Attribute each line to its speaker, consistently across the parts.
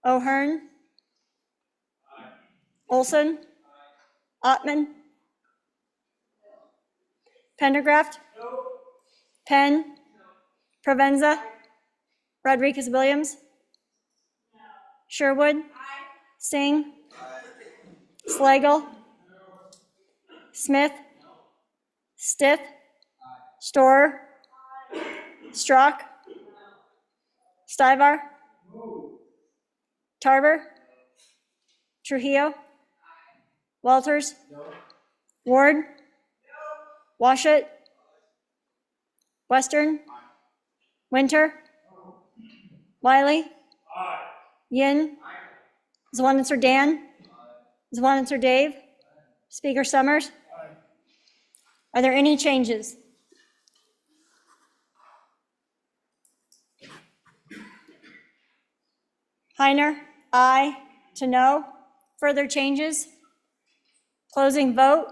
Speaker 1: O'Hearn. Olson. Ottman. Pendergraft. Penn. Provenza. Rodriguez-Williams. Sherwood. Singh. Slagle. Smith. Stith. Storer. Strzok. Stivar. Tarver. Trujillo. Walters. Ward. Washut. Western. Winter. Wiley. Yin. Zwanitzer Dan. Zwanitzer Dave. Speaker Summers. Are there any changes? Heiner, aye to no. Further changes? Closing vote.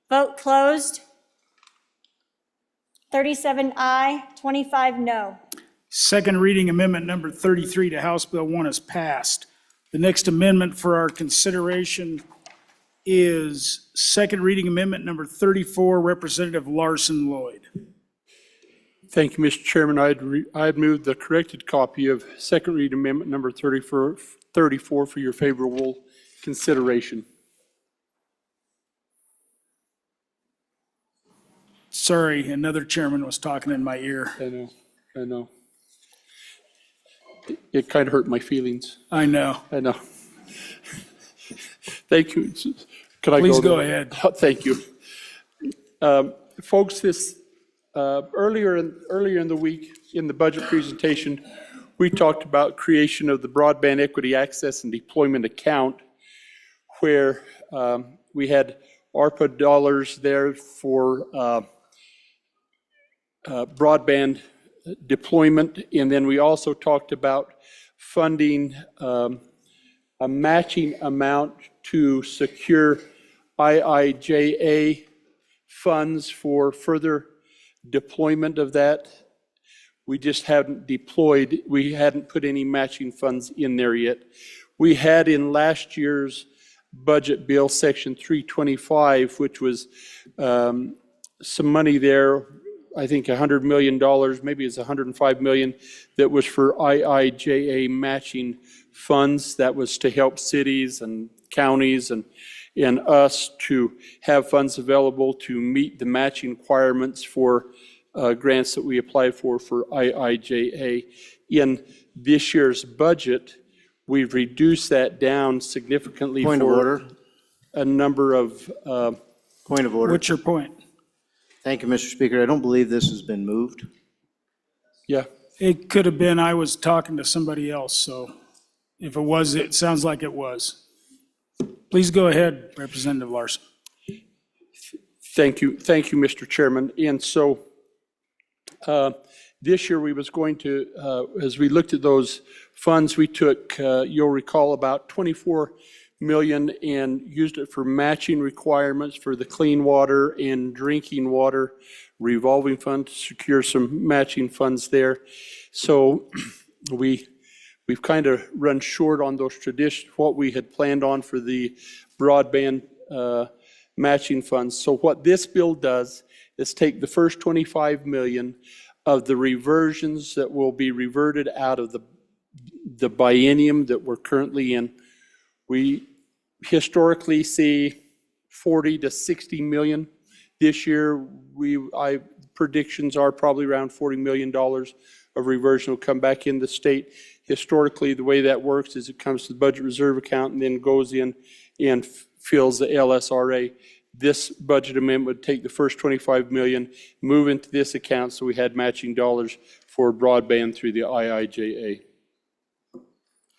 Speaker 1: Vote closed. 37 aye, 25 no.
Speaker 2: Second reading amendment number 33 to House Bill 1 is passed. The next amendment for our consideration is second reading amendment number 34, Representative Larson Lloyd.
Speaker 3: Thank you, Mr. Chairman. I'd move the corrected copy of second reading amendment number 34 for your favorable consideration.
Speaker 2: Sorry, another chairman was talking in my ear.
Speaker 3: I know. It kind of hurt my feelings.
Speaker 2: I know.
Speaker 3: Thank you. Could I
Speaker 2: Please
Speaker 3: go
Speaker 2: go ahead.
Speaker 3: Thank you. Folks, this earlier in the week in the budget presentation, we talked about creation of the Broadband Equity Access and Deployment Account, where we had ARPA dollars there for broadband deployment, and then we also talked about funding a matching amount to secure IIJA funds for further deployment of that. We just hadn't deployed, we hadn't put any matching funds in there yet. We had in last year's budget bill, section 325, which was some money there, I think $100 million, maybe it's $105 million, that was for IIJA matching funds. That was to help cities and counties and us to have funds available to meet the matching requirements for grants that we applied for IIJA. In this year's budget, we've reduced that down significantly.
Speaker 4: Point of order.
Speaker 3: A number of...
Speaker 4: Point of order.
Speaker 2: What's your point?
Speaker 4: Thank you, Mr. Speaker. I don't believe this has been moved.
Speaker 3: Yeah.
Speaker 2: It could have been, I was talking to somebody else, so if it was, it sounds like it was. Please go ahead, Representative Larson.
Speaker 3: Thank you, Mr. Chairman. And so this year we was going to, as we looked at those funds, we took, you'll recall, about 24 million and used it for matching requirements for the clean water and drinking water revolving fund to secure some matching funds there. So we've kind of run short on those traditions, what we had planned on for the broadband matching funds. So what this bill does is take the first 25 million of the reversions that will be reverted out of the biennium that we're currently in. We historically see 40 to 60 million. This year, predictions are probably around $40 million of reversion will come back in the state. Historically, the way that works is it comes to the budget reserve account and then goes in and fills the LSRA. This budget amendment would take the first 25 million, move into this account so we had matching dollars for broadband through the IIJA.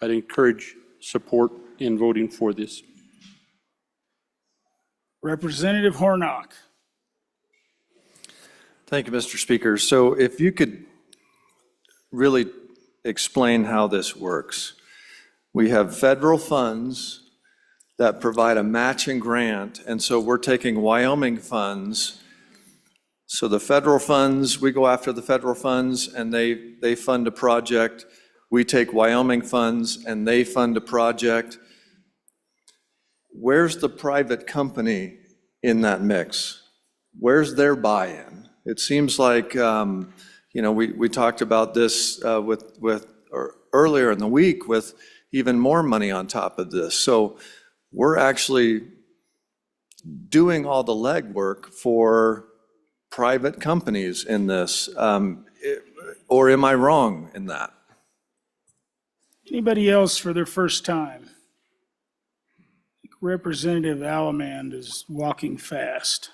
Speaker 3: I'd encourage support in voting for this.
Speaker 2: Representative Hornock.
Speaker 5: Thank you, Mr. Speaker. So if you could really explain how this works. We have federal funds that provide a matching grant, and so we're taking Wyoming funds. So the federal funds, we go after the federal funds and they fund a project. we take Wyoming funds and they fund a project. Where's the private company in that mix? Where's their buy-in? It seems like, we talked about this or earlier in the week with even more money on top of this. So we're actually doing all the legwork for private companies in this. Or am I wrong in that?
Speaker 2: Anybody else for their first time? Representative Alamand is walking fast.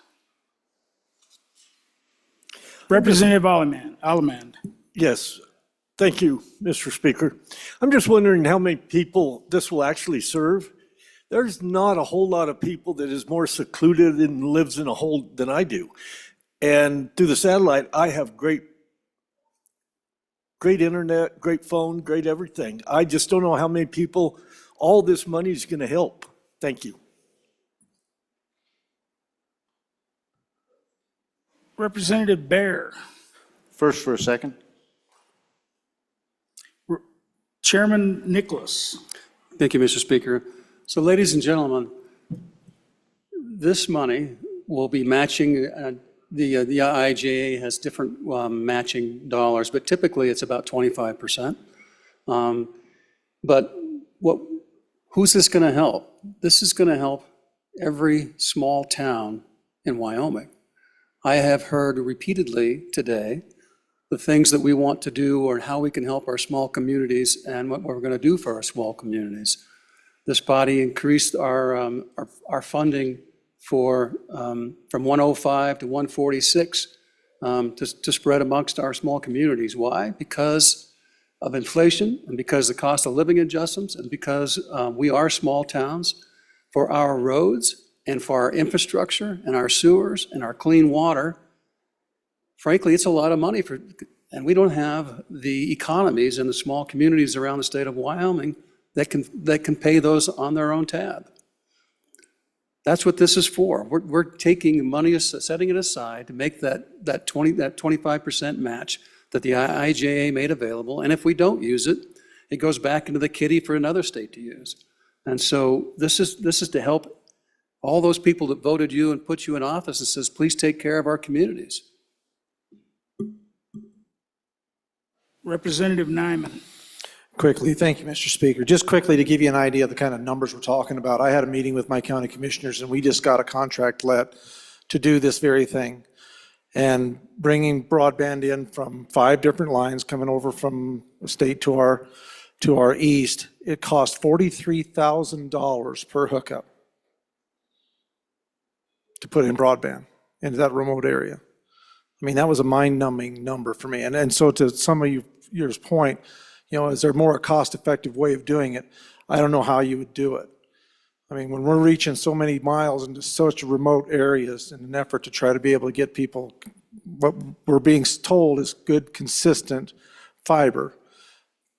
Speaker 2: Representative Alamand.
Speaker 6: Yes, thank you, Mr. Speaker. I'm just wondering how many people this will actually serve. There's not a whole lot of people that is more secluded and lives in a hole than I do. And through the satellite, I have great internet, great phone, great everything. I just don't know how many people all this money is going to help. Thank you.
Speaker 2: Representative Bear.
Speaker 4: First for a second.
Speaker 2: Chairman Nicholas.
Speaker 7: Thank you, Mr. Speaker. So ladies and gentlemen, this money will be matching, the IIJA has different matching dollars, but typically it's about 25%. But who's this going to help? This is going to help every small town in Wyoming. I have heard repeatedly today the things that we want to do or how we can help our small communities and what we're going to do for our small communities. This body increased our funding for from 105 to 146 to spread amongst our small communities. Why? Because of inflation and because the cost of living adjustments and because we are small towns. For our roads and for our infrastructure and our sewers and our clean water, frankly, it's a lot of money and we don't have the economies in the small communities around the state of Wyoming that can pay those on their own tab. That's what this is for. We're taking money, setting it aside to make that 25% match that the IIJA made available. And if we don't use it, it goes back into the kitty for another state to use. And so this is to help all those people that voted you and put you in office and says, please take care of our communities.
Speaker 2: Representative Nyman.
Speaker 8: Quickly, thank you, Mr. Speaker. Just quickly to give you an idea of the kind of numbers we're talking about, I had a meeting with my county commissioners and we just got a contract let to do this very thing. And bringing broadband in from 5 different lines coming over from the state to our east, it cost $43,000 per hookup to put in broadband into that remote area. I mean, that was a mind-numbing number for me. And so to some of your point, is there more a cost-effective way of doing it? I don't know how you would do it. I mean, when we're reaching so many miles into such remote areas in an effort to try to be able to get people what we're being told is good, consistent fiber,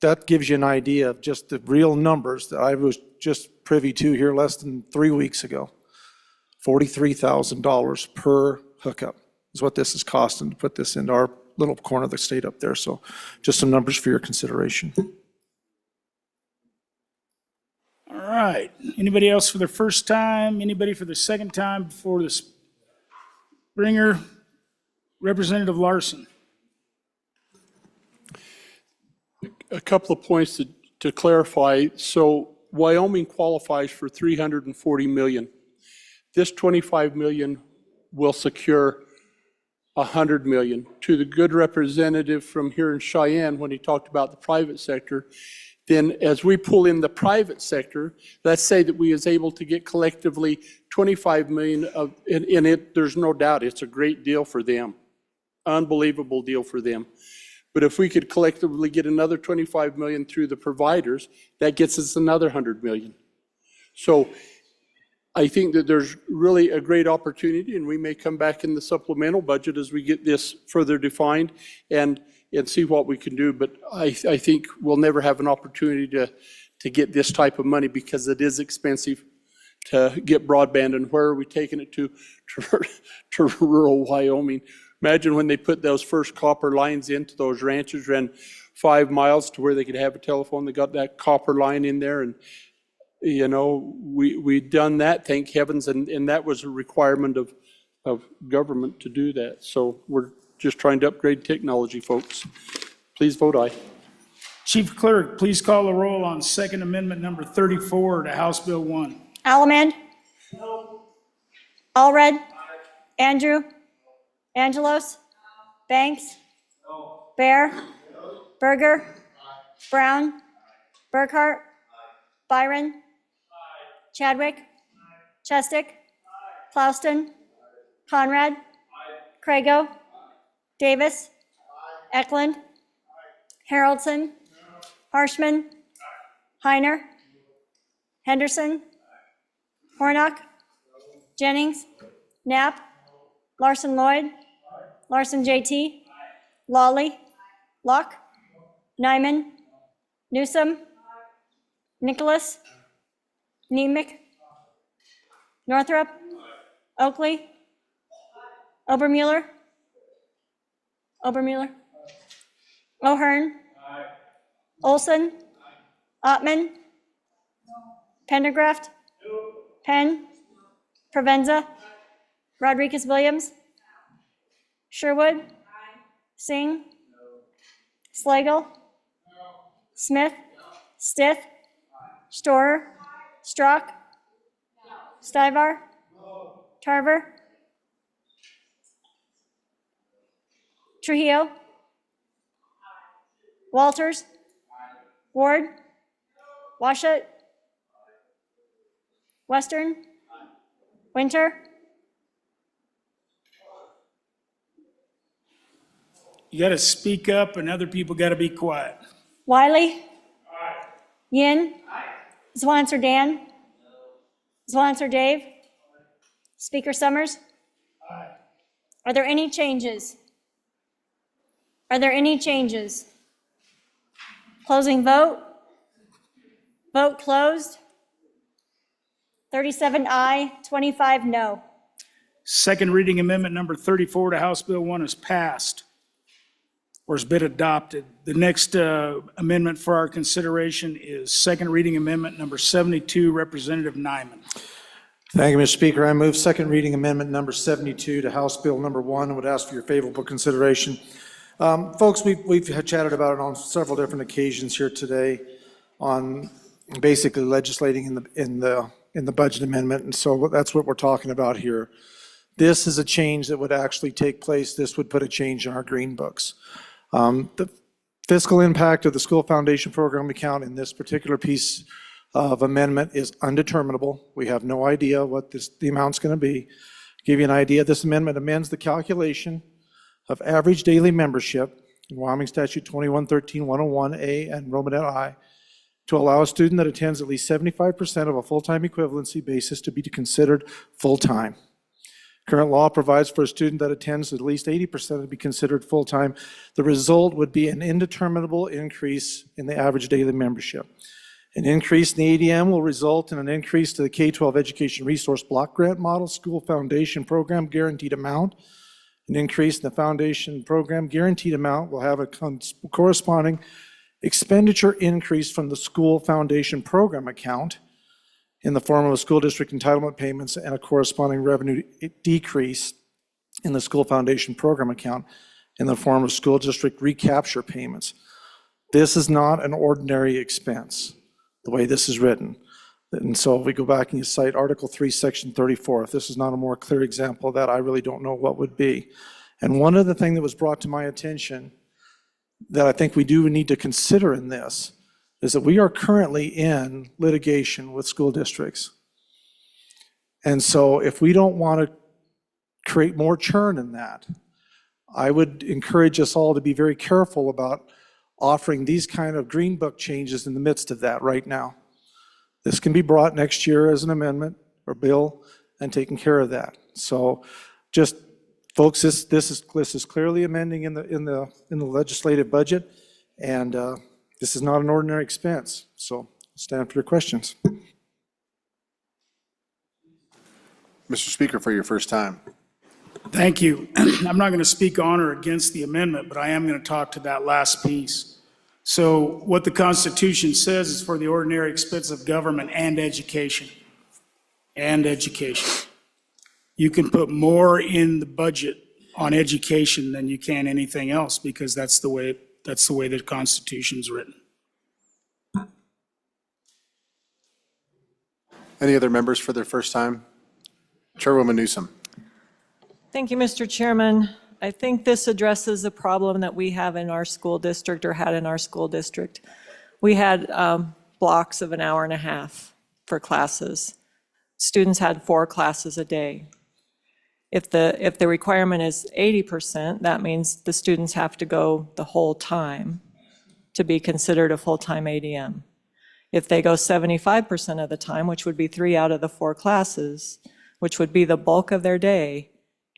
Speaker 8: that gives you an idea of just the real numbers that I was just privy to here less than 3 weeks ago. $43,000 per hookup is what this is costing to put this into our little corner of the state up there. So just some numbers for your consideration.
Speaker 2: All right. Anybody else for their first time? Anybody for the second time before the springer? Representative Larson.
Speaker 3: A couple of points to clarify. So Wyoming qualifies for $340 million. This $25 million will secure $100 million. To the good representative from here in Cheyenne, when he talked about the private sector, then as we pull in the private sector, let's say that we is able to get collectively $25 million in it, there's no doubt it's a great deal for them. Unbelievable deal for them. But if we could collectively get another $25 million through the providers, that gets us another $100 million. So I think that there's really a great opportunity, and we may come back in the supplemental budget as we get this further defined and see what we can do. But I think we'll never have an opportunity to get this type of money because it is expensive to get broadband. And where are we taking it to rural Wyoming? Imagine when they put those first copper lines into those ranches, ran 5 miles to where they could have a telephone. They got that copper line in there, and, you know, we'd done that, thank heavens, and that was a requirement of government to do that. So we're just trying to upgrade technology, folks. Please vote aye.
Speaker 2: Chief Clerk, please call the roll on Second Amendment number 34 to House Bill 1.
Speaker 1: Allemand? Allred? Andrew? Angelos? Banks? Bear? Berger? Brown? Burkhart? Byron? Chadwick? Chestick? Klauston? Conrad? Crago? Davis? Eklund? Haroldson? Harshman? Heiner? Henderson? Hornock? Jennings? Knapp? Larson Lloyd? Larson JT? Lawley? Locke? Nyman? Newsom? Nicholas? Nemec? Northrup? Oakley? Obermuller? O'Hearn? Olson? Ottman? Pendergraft? Penn? Provenza? Rodriguez-Williams? Sherwood? Singh? Slagle? Smith? Stith? Storer? Strock? Stivar? Tarver? Trujillo? Walters? Ward? Washut? Western? Winter?
Speaker 2: You got to speak up, and other people got to be quiet.
Speaker 1: Wiley? Yin? Zwanzer Dan? Zwanzer Dave? Speaker Summers? Are there any changes? Are there any changes? Closing vote? Vote closed. 37 aye, 25 no.
Speaker 2: Second reading amendment number 34 to House Bill 1 is passed, or has been adopted. The next amendment for our consideration is second reading amendment number 72, Representative Nyman.
Speaker 8: Thank you, Mr. Speaker. I move second reading amendment number 72 to House Bill number 1 and would ask for your favorable consideration. Folks, we've chatted about it on several different occasions here today on basically legislating in the budget amendment, and so that's what we're talking about here. This is a change that would actually take place. This would put a change in our green books. The fiscal impact of the school foundation program account in this particular piece of amendment is undeterminable. We have no idea what the amount's going to be. To give you an idea, this amendment amends the calculation of average daily membership in Wyoming Statute 2113-101A and Romanet I to allow a student that attends at least 75% of a full-time equivalency basis to be considered full-time. Current law provides for a student that attends at least 80% to be considered full-time. The result would be an indeterminable increase in the average daily membership. An increase in the ADM will result in an increase to the K-12 Education Resource Block Grant Model School Foundation Program guaranteed amount. An increase in the foundation program guaranteed amount will have a corresponding expenditure increase from the school foundation program account in the form of a school district entitlement payments and a corresponding revenue decrease in the school foundation program account in the form of school district recapture payments. This is not an ordinary expense, the way this is written. And so if we go back and you cite Article 3, Section 34, if this is not a more clear example of that, I really don't know what would be. And one other thing that was brought to my attention that I think we do need to consider in this is that we are currently in litigation with school districts. And so if we don't want to create more churn in that, I would encourage us all to be very careful about offering these kind of green book changes in the midst of that right now. This can be brought next year as an amendment or bill and taken care of that. So just folks, this is clearly amending in the legislative budget, and this is not an ordinary expense. So stand for your questions.
Speaker 9: Mr. Speaker, for your first time.
Speaker 2: Thank you. I'm not going to speak on or against the amendment, but I am going to talk to that last piece. So what the Constitution says is for the ordinary expense of government and education. And education. You can put more in the budget on education than you can anything else because that's the way the Constitution's written.
Speaker 9: Any other members for their first time? Chairwoman Newsom.
Speaker 10: Thank you, Mr. Chairman. I think this addresses a problem that we have in our school district or had in our school district. We had blocks of an hour and a half for classes. Students had 4 classes a day. If the requirement is 80%, that means the students have to go the whole time to be considered a full-time ADM. If they go 75% of the time, which would be 3 out of the 4 classes, which would be the bulk of their day,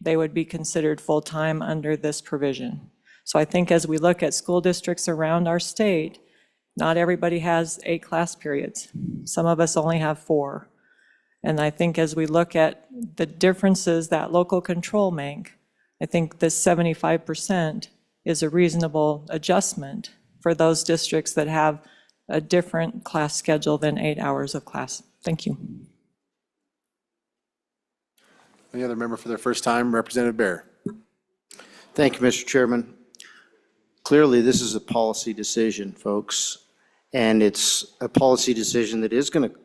Speaker 10: they would be considered full-time under this provision. So I think as we look at school districts around our state, not everybody has 8 class periods. Some of us only have 4. And I think as we look at the differences that local control make, I think this 75% is a reasonable adjustment for those districts that have a different class schedule than 8 hours of class. Thank you.
Speaker 9: Any other member for their first time? Representative Bear.
Speaker 4: Thank you, Mr. Chairman. Clearly, this is a policy decision, folks, and it's a policy decision that is going to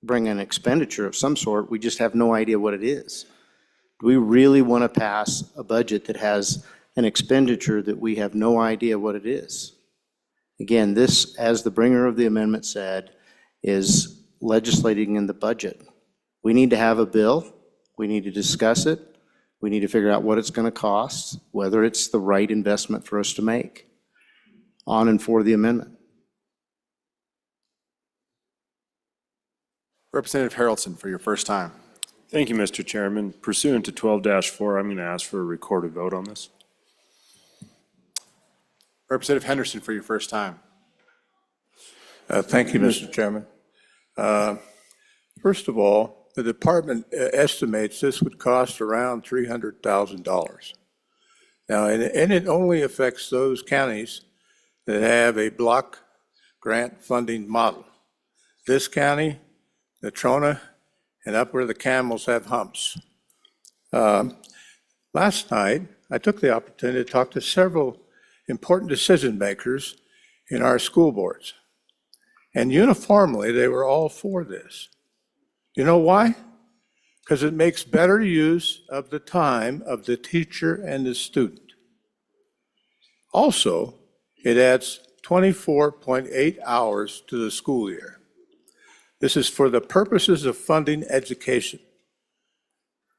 Speaker 4: bring an expenditure of some sort. We just have no idea what it is. Do we really want to pass a budget that has an expenditure that we have no idea what it is? Again, this, as the bringer of the amendment said, is legislating in the budget. We need to have a bill. We need to discuss it. We need to figure out what it's going to cost, whether it's the right investment for us to make. On and for the amendment.
Speaker 9: Representative Harrelson for your first time.
Speaker 11: Thank you, Mr. Chairman. Pursuant to 12-4, I'm going to ask for a recorded vote on this.
Speaker 9: Representative Henderson for your first time.
Speaker 12: Thank you, Mr. Chairman. First of all, the department estimates this would cost around $300,000. Now, and it only affects those counties that have a block grant funding model. This county, Natrona, and up where the camels have humps. Last night, I took the opportunity to talk to several important decision makers in our school boards. And uniformly, they were all for this. You know why? Because it makes better use of the time of the teacher and the student. Also, it adds 24.8 hours to the school year. This is for the purposes of funding education.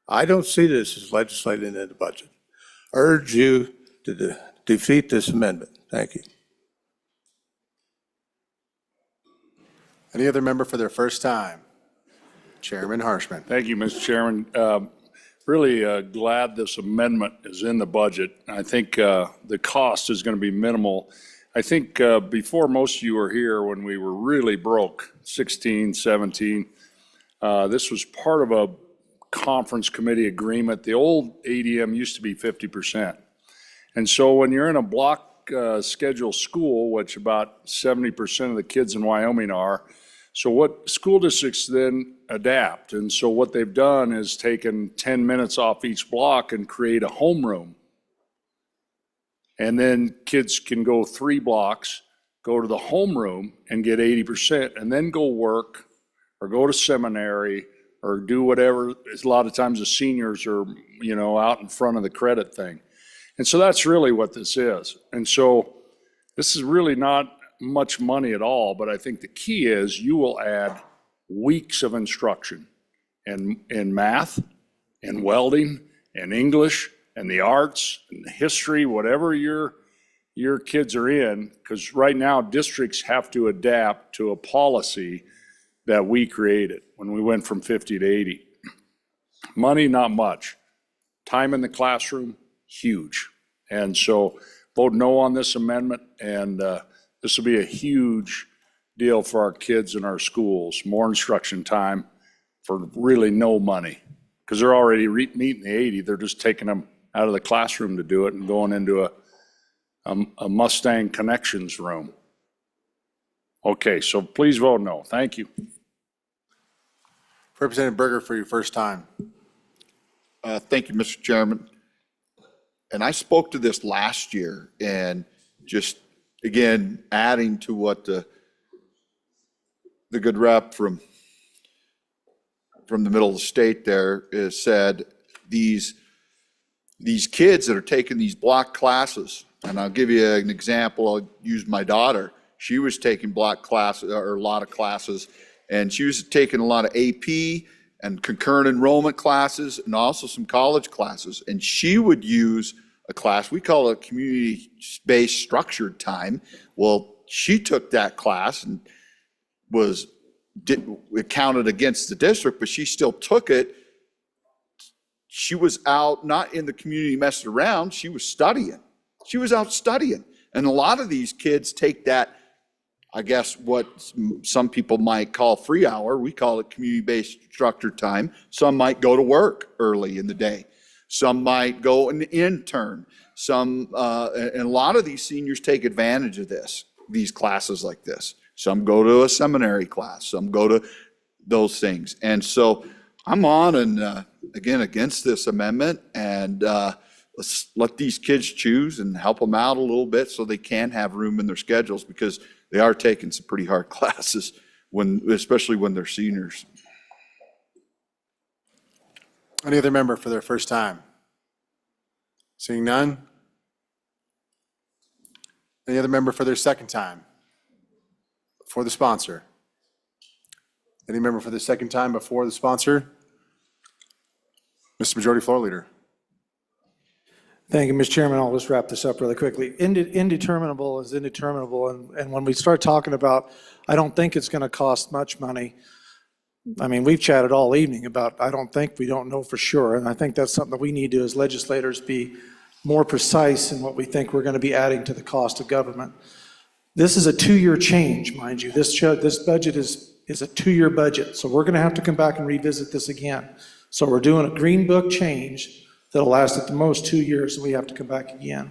Speaker 12: I don't see this as legislating in the budget. I urge you to defeat this amendment. Thank you.
Speaker 9: Any other member for their first time? Chairman Harshman.
Speaker 13: Thank you, Mr. Chairman. Really glad this amendment is in the budget. I think the cost is going to be minimal. I think before most of you were here, when we were really broke, 16, 17, this was part of a conference committee agreement. The old ADM used to be 50%. And so when you're in a block schedule school, which about 70% of the kids in Wyoming are, so what school districts then adapt. And so what they've done is taken 10 minutes off each block and create a homeroom. And then kids can go 3 blocks, go to the homeroom and get 80%, and then go work or go to seminary or do whatever. A lot of times the seniors are, out in front of the credit thing. And so that's really what this is. And so this is really not much money at all, but I think the key is you will add weeks of instruction in math and welding and English and the arts and the history, whatever your kids are in, because right now districts have to adapt to a policy that we created when we went from 50 to 80. Money, not much. Time in the classroom, huge. And so vote no on this amendment, and this will be a huge deal for our kids in our schools. More instruction time for really no money, because they're already meeting the 80. They're just taking them out of the classroom to do it and going into a Mustang Connections room. Okay, so please vote no. Thank you.
Speaker 9: Representative Berger for your first time.
Speaker 14: Thank you, Mr. Chairman. And I spoke to this last year, and just, again, adding to what the good rep from the middle of the state there is said, these kids that are taking these block classes, and I'll give you an example. I'll use my daughter. She was taking block classes, or a lot of classes, and she was taking a lot of AP and concurrent enrollment classes and also some college classes. And she would use a class, we call it community-based structured time. Well, she took that class and it counted against the district, but she still took it. She was out, not in the community messing around, she was studying. She was out studying. And a lot of these kids take that, I guess what some people might call free hour, we call it community-based structured time. Some might go to work early in the day. Some might go an intern. And a lot of these seniors take advantage of these classes like this. Some go to a seminary class, some go to those things. And so I'm on and again, against this amendment, and let's let these kids choose and help them out a little bit so they can have room in their schedules, because they are taking some pretty hard classes, especially when they're seniors.
Speaker 9: Any other member for their first time? Seeing none? Any other member for their second time? For the sponsor? Any member for the second time before the sponsor? Mr. Majority Floor Leader.
Speaker 8: Thank you, Mr. Chairman. I'll just wrap this up really quickly. Indeterminable is indeterminable, and when we start talking about, I don't think it's going to cost much money. I mean, we've chatted all evening about, I don't think, we don't know for sure, and I think that's something that we need to, as legislators, be more precise in what we think we're going to be adding to the cost of government. This is a 2-year change, mind you. This budget is a 2-year budget, so we're going to have to come back and revisit this again. So we're doing a green book change that'll last at the most 2 years, and we have to come back again.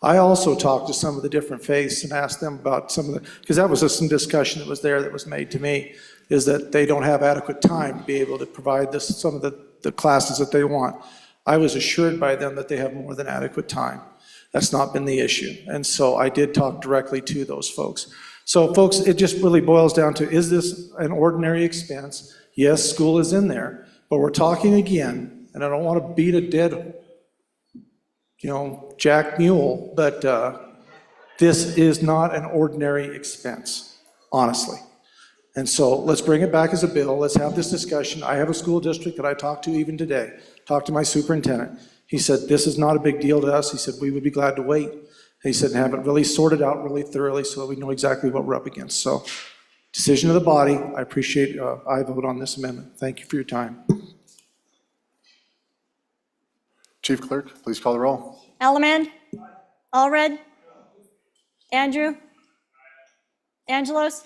Speaker 8: I also talked to some of the different faiths and asked them about some of the, because that was just some discussion that was there that was made to me, is that they don't have adequate time to be able to provide some of the classes that they want. I was assured by them that they have more than adequate time. That's not been the issue. And so I did talk directly to those folks. So folks, it just really boils down to, is this an ordinary expense? Yes, school is in there, but we're talking again, and I don't want to beat a dead, jack mule, but this is not an ordinary expense, honestly. And so let's bring it back as a bill. Let's have this discussion. I have a school district that I talked to even today, talked to my superintendent. He said, this is not a big deal to us. He said, we would be glad to wait. He said, have it really sorted out really thoroughly so that we know exactly what we're up against. So decision of the body. I appreciate, I vote on this amendment. Thank you for your time.
Speaker 9: Chief Clerk, please call the roll.
Speaker 1: Elliman. Allred. Andrew. Angelos.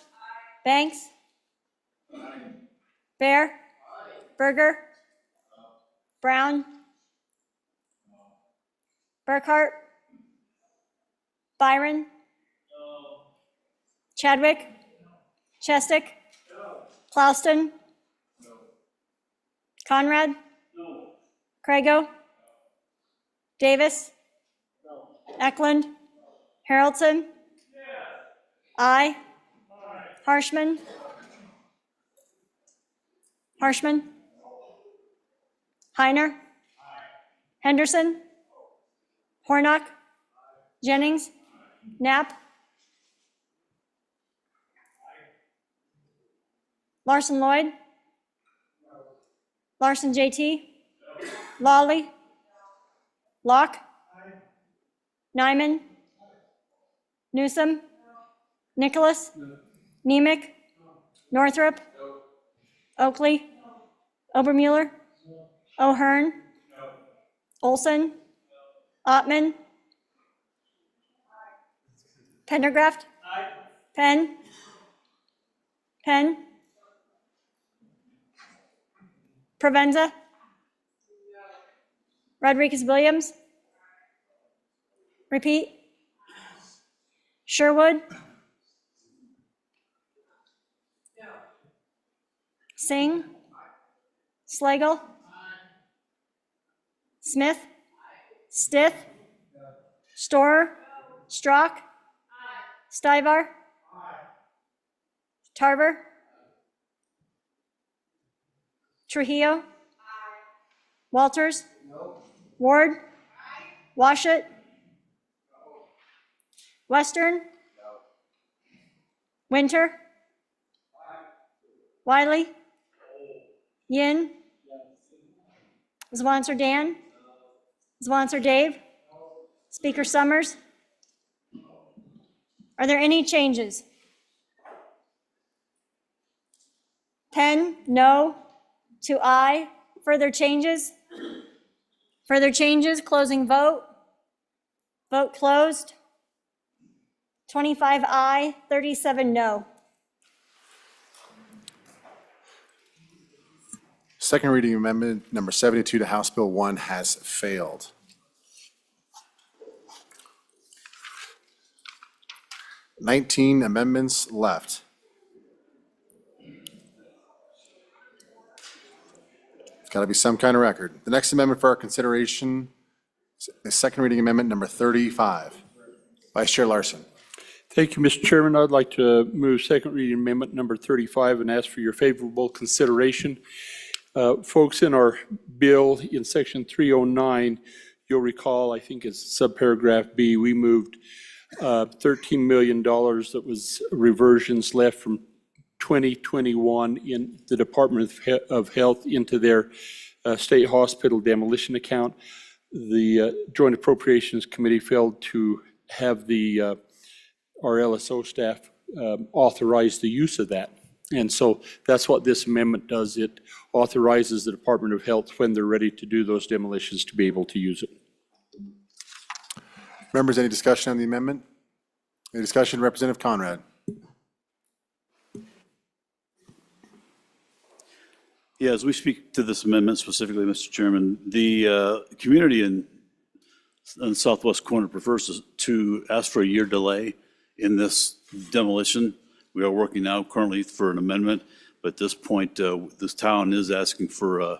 Speaker 1: Banks. Bear. Berger. Brown. Burkhart. Byron. Chadwick. Chestick. Clouston. Conrad. Crago. Davis. Eklund. Harrelson. Aye. Harshman. Harshman. Heiner. Henderson. Hornock. Jennings. Knapp. Larson Lloyd. Larson JT. Lawley. Locke. Nyman. Newsom. Nicholas. Nemec. Northrup. Oakley. Obermuller. O'Hearn. Olson. Ottman. Pendergraft. Penn. Penn. Provenza. Rodriguez Williams. Repeat. Sherwood? Singh? Slagle? Smith? Stith? Storer? Strock? Stivar? Tarver? Trujillo? Walters? Ward? Washut? Western? Winter? Wiley? Yin? Zwanser Dan? Zwanser Dave? Speaker Summers? Are there any changes? Penn, no to aye. Further changes? Further changes, closing vote. Vote closed. 25 aye, 37 no.
Speaker 9: Second reading amendment number 72 to House Bill 1 has failed. Nineteen amendments left. It's got to be some kind of record. The next amendment for our consideration is second reading amendment number 35. Vice Chair Larson.
Speaker 3: Thank you, Mr. Chairman. I'd like to move second reading amendment number 35 and ask for your favorable consideration. Folks, in our bill in section 309, you'll recall, I think it's subparagraph B, we moved $13 million that was reversions left from 2021 in the Department of Health into their state hospital demolition account. The Joint Appropriations Committee failed to have our LSO staff authorize the use of that. And so that's what this amendment does. It authorizes the Department of Health, when they're ready to do those demolitions, to be able to use it.
Speaker 9: Members, any discussion on the amendment? Any discussion? Representative Conrad.
Speaker 15: Yeah, as we speak to this amendment specifically, Mr. Chairman, the community in the southwest corner prefers to ask for a year delay in this demolition. We are working now currently for an amendment, but at this point, this town is asking for,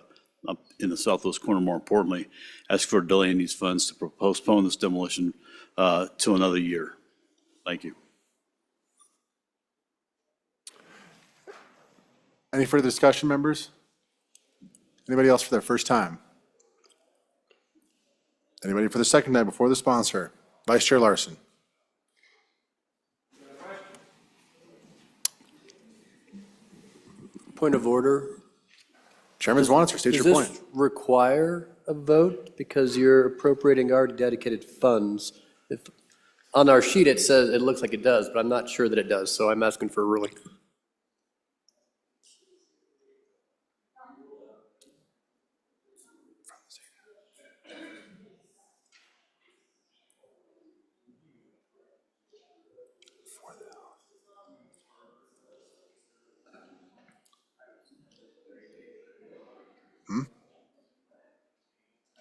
Speaker 15: in the southwest corner more importantly, ask for a delay in these funds to postpone this demolition to another year. Thank you.
Speaker 9: Any further discussion, members? Anybody else for their first time? Anybody for the second time before the sponsor? Vice Chair Larson.
Speaker 16: Point of order.
Speaker 9: Chairman's answer. State your point.
Speaker 16: Does this require a vote because you're appropriating already dedicated funds? If on our sheet it says, it looks like it does, but I'm not sure that it does, so I'm asking for a ruling.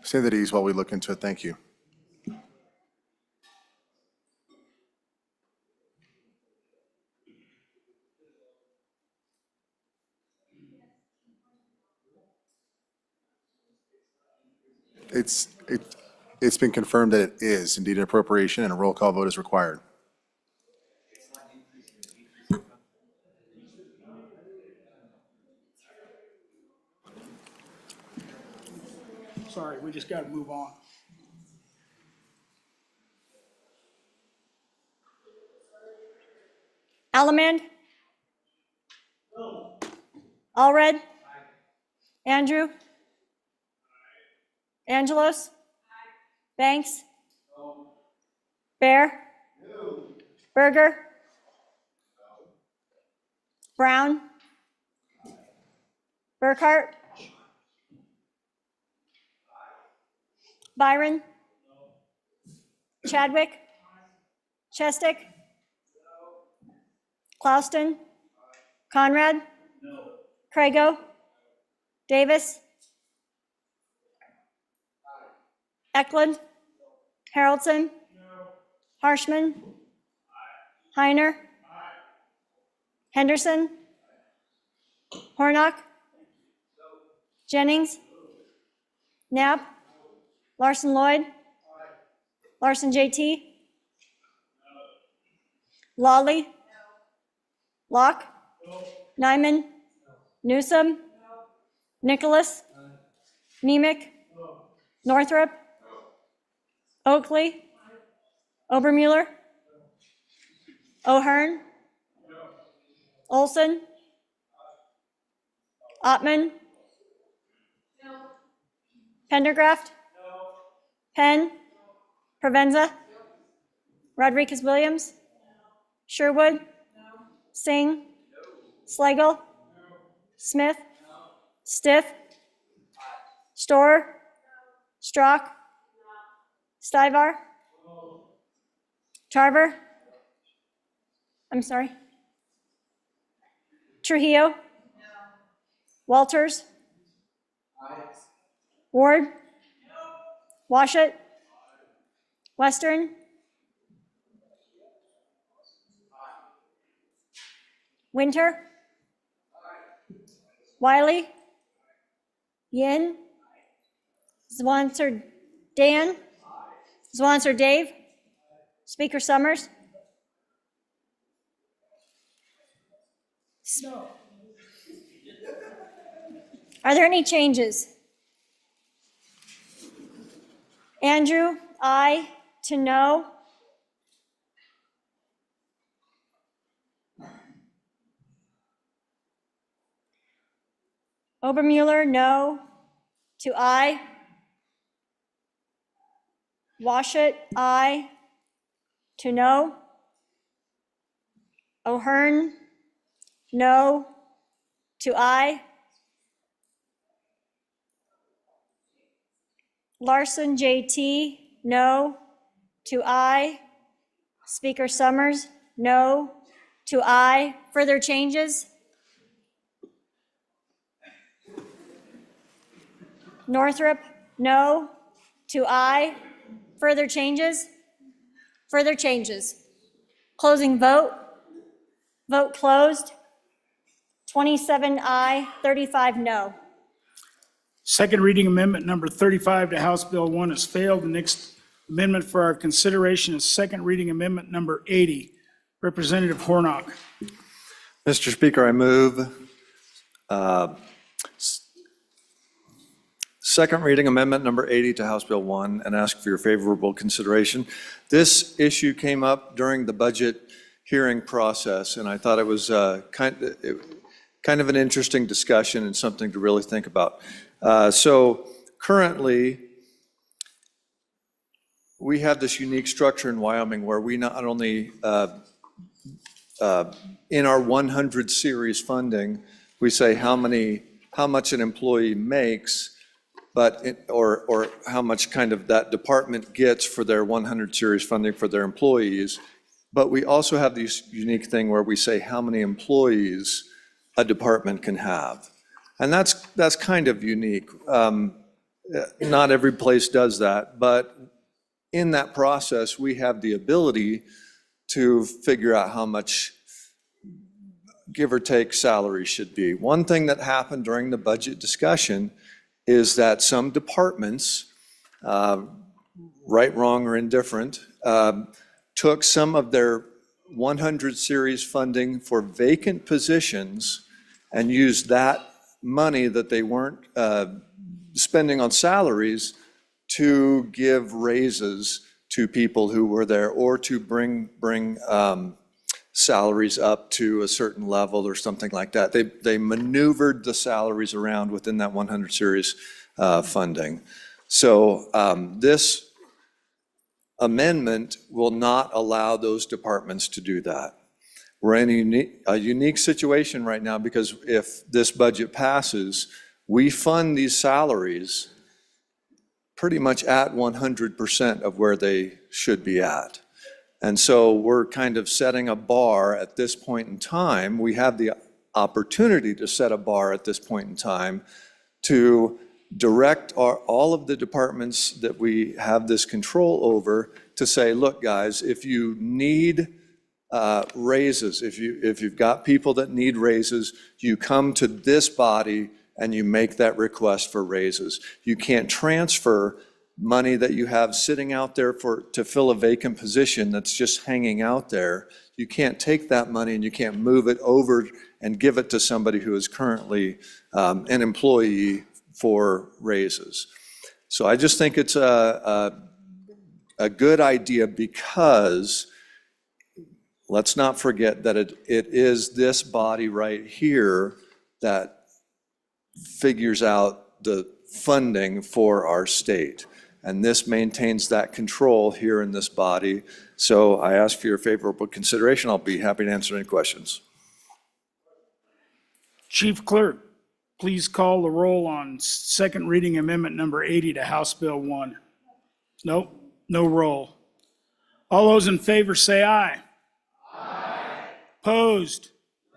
Speaker 9: Say that ease while we look into it. Thank you. It's been confirmed that it is indeed an appropriation and a roll call vote is required.
Speaker 2: Sorry, we just got to move on.
Speaker 1: Allemand? Allred? Andrew? Angelos? Banks? Bear? Berger? Brown? Burkhart? Byron? Chadwick? Chestick? Clouston? Conrad? Crago? Davis? Eklund? Harrelson? Harshman? Heiner. Henderson. Hornock. Jennings. Knapp. Larson Lloyd. Larson JT. Lawley. Locke. Nyman. Newsom. Nicholas. Nemec. Northrup. Oakley. Obermuller. O'Hearn. Olson. Ottman. Pendergraft. Penn. Provenza. Rodriguez Williams. Sherwood. Singh. Slagle. Smith. Stiff. Storer. Strock. Stivar. Tarver. I'm sorry. Trujillo. Walters. Ward. Washut. Western. Winter. Wiley. Yin. Zwanser Dan. Zwanser Dave. Speaker Summers. Are there any changes? Andrew, aye to no. Obermuller, no to aye. Washut, aye to no. O'Hearn, no to aye. Larson JT, no to aye. Speaker Summers, no to aye. Further changes? Northrup, no to aye. Further changes? Further changes. Closing vote. Vote closed. 27 aye, 35 no.
Speaker 2: Second reading amendment number 35 to House Bill 1 has failed. The next amendment for our consideration is second reading amendment number 80. Representative Hornock.
Speaker 5: Mr. Speaker, I move second reading amendment number 80 to House Bill 1 and ask for your favorable consideration. This issue came up during the budget hearing process, and I thought it was kind of an interesting discussion and something to really think about. So currently, we have this unique structure in Wyoming where we not only, in our 100 series funding, we say how much an employee makes, or how much kind of that department gets for their 100 series funding for their employees. But we also have this unique thing where we say how many employees a department can have. And that's kind of unique. Not every place does that, but in that process, we have the ability to figure out how much, give or take, salary should be. One thing that happened during the budget discussion is that some departments, right, wrong, or indifferent, took some of their 100 series funding for vacant positions and used that money that they weren't spending on salaries to give raises to people who were there, or to bring salaries up to a certain level or something like that. They maneuvered the salaries around within that 100 series funding. So this amendment will not allow those departments to do that. We're in a unique situation right now because if this budget passes, we fund these salaries pretty much at 100% of where they should be at. And so we're kind of setting a bar at this point in time. We have the opportunity to set a bar at this point in time to direct all of the departments that we have this control over to say, look, guys, if you need raises. If you've got people that need raises, you come to this body and you make that request for raises. You can't transfer money that you have sitting out there to fill a vacant position that's just hanging out there. You can't take that money and you can't move it over and give it to somebody who is currently an employee for raises. So I just think it's a good idea, because let's not forget that it is this body right here that figures out the funding for our state. And this maintains that control here in this body. So I ask for your favorable consideration. I'll be happy to answer any questions.
Speaker 2: Chief Clerk, please call the roll on second reading amendment number 80 to House Bill 1. Nope, no roll. All those in favor say aye. Aye. Opposed?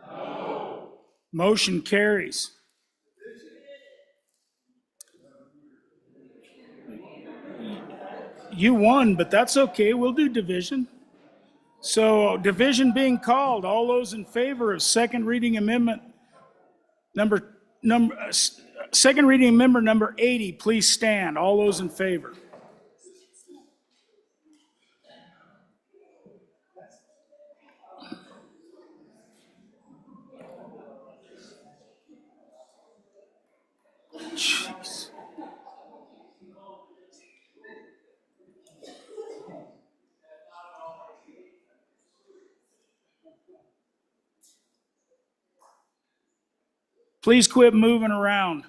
Speaker 2: No. Motion carries. You won, but that's okay. We'll do division. So division being called, all those in favor of second reading amendment second reading amendment number 80, please stand. All those in favor. Jeez. Please quit moving around.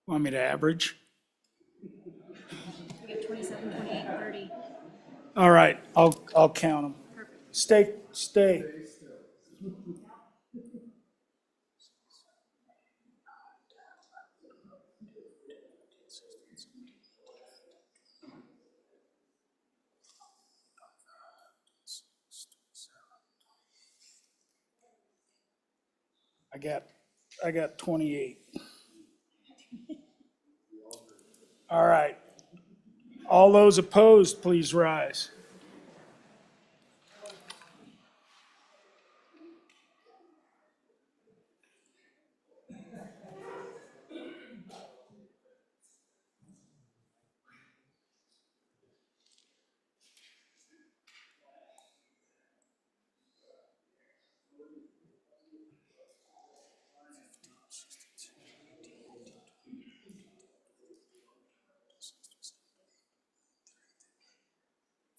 Speaker 2: Want me to average?
Speaker 1: 27, 28, 30.
Speaker 2: All right, I'll count them. Stay. I got 28. All right. All those opposed, please rise.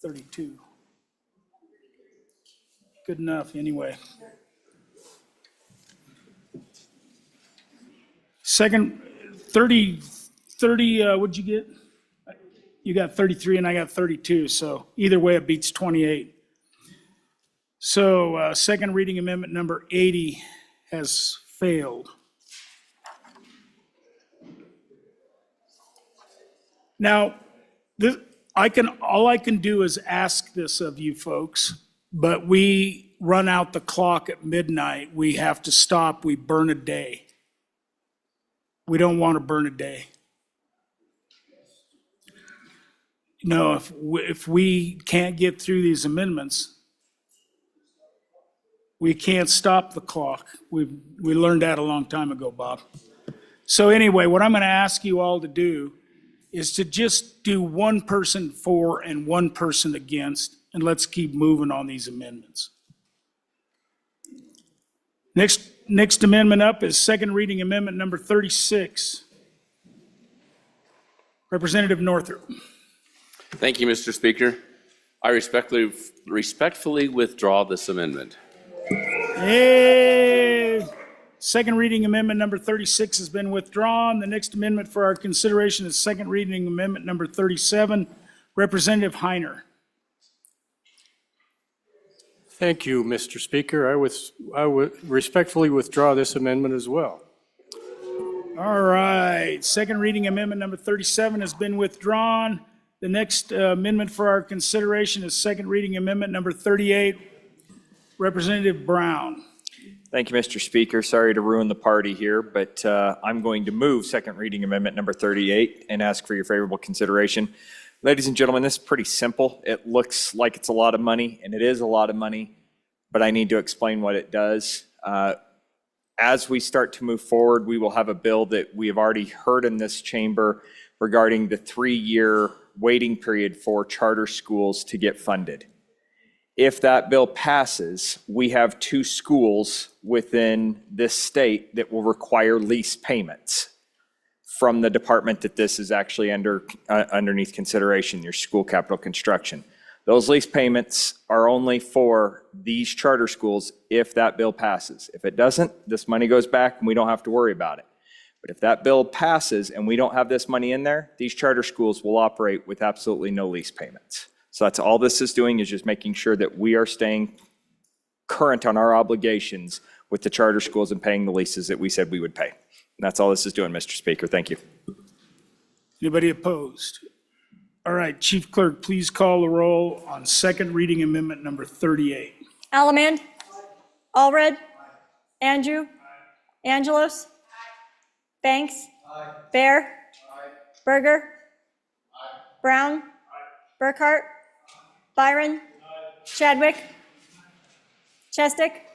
Speaker 2: $32. Good enough, anyway. Second, 30, what'd you get? You got 33 and I got 32, so either way it beats 28. So second reading amendment number 80 has failed. Now, all I can do is ask this of you folks, but we run out the clock at midnight. We have to stop. We burn a day. We don't want to burn a day. No, if we can't get through these amendments, we can't stop the clock. We learned that a long time ago, Bob. So anyway, what I'm going to ask you all to do is to just do one person for and one person against, and let's keep moving on these amendments. Next amendment up is second reading amendment number 36. Representative Northrop.
Speaker 17: Thank you, Mr. Speaker. I respectfully withdraw this amendment.
Speaker 2: Hey! Second reading amendment number 36 has been withdrawn. The next amendment for our consideration is second reading amendment number 37. Representative Heiner.
Speaker 18: Thank you, Mr. Speaker. I would respectfully withdraw this amendment as well.
Speaker 2: All right, second reading amendment number 37 has been withdrawn. The next amendment for our consideration is second reading amendment number 38. Representative Brown.
Speaker 19: Thank you, Mr. Speaker. Sorry to ruin the party here, but I'm going to move second reading amendment number 38 and ask for your favorable consideration. Ladies and gentlemen, this is pretty simple. It looks like it's a lot of money, and it is a lot of money, but I need to explain what it does. As we start to move forward, we will have a bill that we have already heard in this chamber regarding the 3-year waiting period for charter schools to get funded. If that bill passes, we have 2 schools within this state that will require lease payments from the department that this is actually underneath consideration, your school capital construction. Those lease payments are only for these charter schools if that bill passes. If it doesn't, this money goes back and we don't have to worry about it. But if that bill passes and we don't have this money in there, these charter schools will operate with absolutely no lease payments. So that's all this is doing, is just making sure that we are staying current on our obligations with the charter schools and paying the leases that we said we would pay. And that's all this is doing, Mr. Speaker. Thank you.
Speaker 2: Anybody opposed? All right, Chief Clerk, please call the roll on second reading amendment number 38.
Speaker 1: Allemande. Allred. Andrew. Angelos. Banks. Bear. Berger. Brown. Burkhart. Byron. Chadwick. Chestick.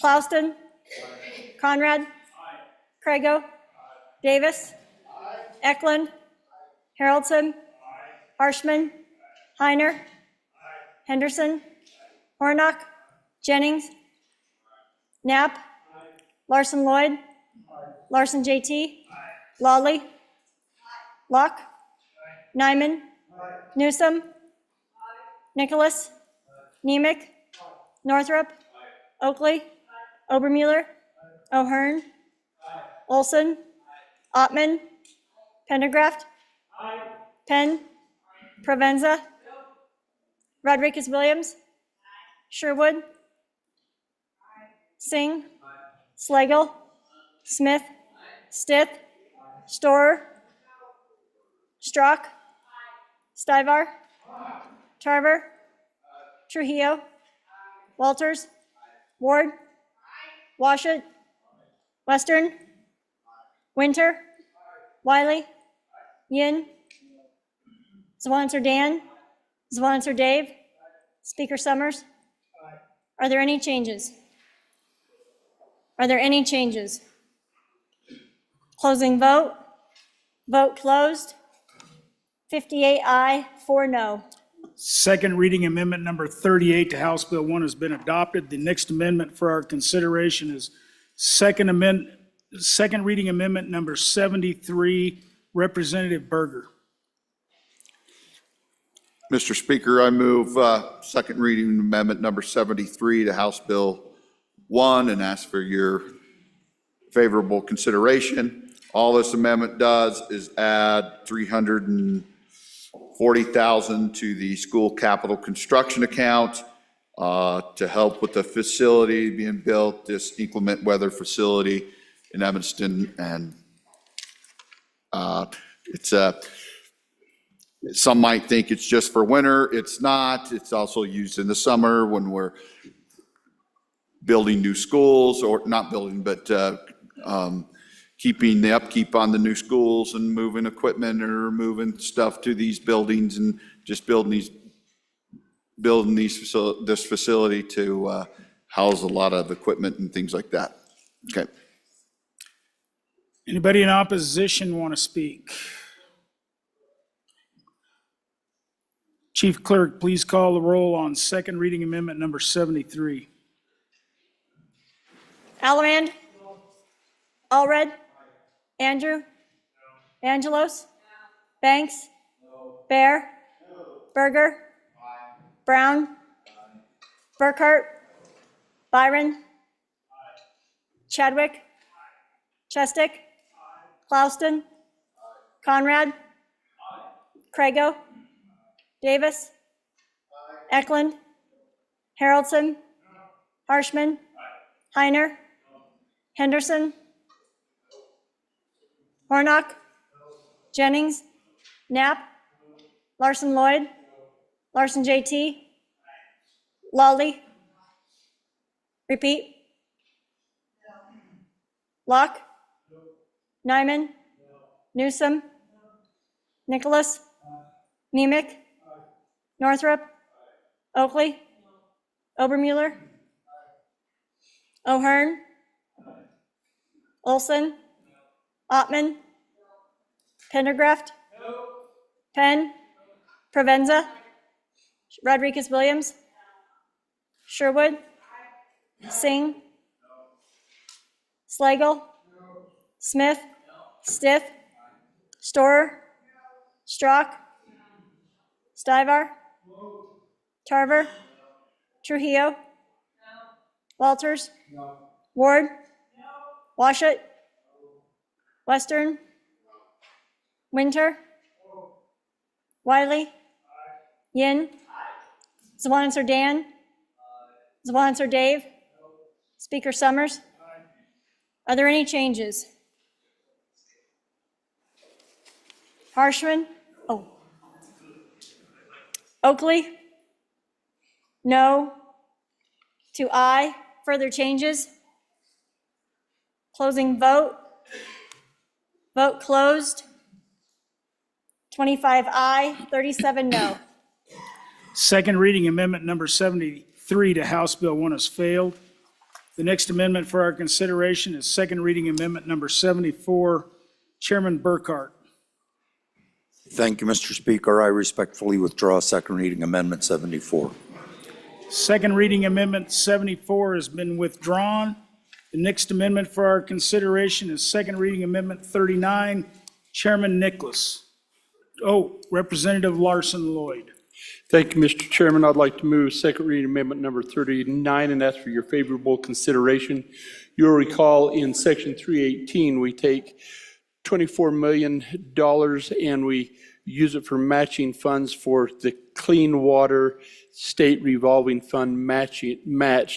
Speaker 1: Clouston. Conrad. Crago. Davis. Eklund. Haroldson. Harshman. Heiner. Henderson. Hornock. Jennings. Knapp. Larson Lloyd. Larson JT. Lawley. Locke. Nyman. Newsom. Nicholas. Nemec. Northrup. Oakley. Obermueller. O'Hearn. Olson. Ottman. Pendergraft. Penn. Provenza. Rodriguez-Williams. Sherwood. Singh. Slagle. Smith. Stith. Storer. Strzok. Stivar. Tarver. Trujillo. Walters. Ward. Washut. Western. Winter. Wiley. Yin. Zwanzer Dan. Zwanzer Dave. Speaker Summers. Are there any changes? Are there any changes? Closing vote. Vote closed. 58 aye, 4 no.
Speaker 2: Second reading amendment number 38 to House Bill 1 has been adopted. The next amendment for our consideration is second reading amendment number 73, Representative Berger.
Speaker 14: Mr. Speaker, I move second reading amendment number 73 to House Bill 1 and ask for your favorable consideration. All this amendment does is add $340,000 to the school capital construction account to help with the facility being built, this inclement weather facility in Evanston. And some might think it's just for winter. It's not. It's also used in the summer when we're building new schools, or not building, but keeping the upkeep on the new schools and moving equipment or moving stuff to these buildings and just building this facility to house a lot of equipment and things like that. Okay.
Speaker 2: Anybody in opposition want to speak? Chief Clerk, please call the roll on second reading amendment number 73.
Speaker 1: Allemande. Allred. Andrew. Angelos. Banks. Bear. Berger. Brown. Burkhart. Byron. Chadwick. Chestick. Clouston. Conrad. Crago. Davis. Eklund. Haroldson, Harshman, Heiner, Henderson, Hornock, Jennings, Knapp, Larson Lloyd, Larson JT, Lawley. Repeat. Locke, Nyman, Newsom, Nicholas, Nemec, Northrup, Oakley, Obermuller, O'Hearn, Olson, Ottman, Pendergraft, Penn, Provenza, Rodriguez-Williams, Sherwood, Singh, Slagle, Smith, Stiff, Storer, Strock, Stivar, Tarver, Trujillo, Walters, Ward, Washut, Western, Winter, Wiley, Yin, Zwanzer Dan, Zwanzer Dave, Speaker Summers. Are there any changes? Harshman? Oh. Oakley? No. To aye. Further changes? Closing vote. Vote closed. 25 aye, 37 no.
Speaker 2: Second reading amendment number 73 to House Bill 1 has failed. The next amendment for our consideration is second reading amendment number 74. Chairman Burkhart.
Speaker 20: Thank you, Mr. Speaker. I respectfully withdraw second reading amendment 74.
Speaker 2: Second reading amendment 74 has been withdrawn. The next amendment for our consideration is second reading amendment 39. Chairman Nicholas. Oh, Representative Larson Lloyd.
Speaker 3: Thank you, Mr. Chairman. I'd like to move second reading amendment number 39 and ask for your favorable consideration. You'll recall in section 318, we take $24 million and we use it for matching funds for the Clean Water State Revolving Fund match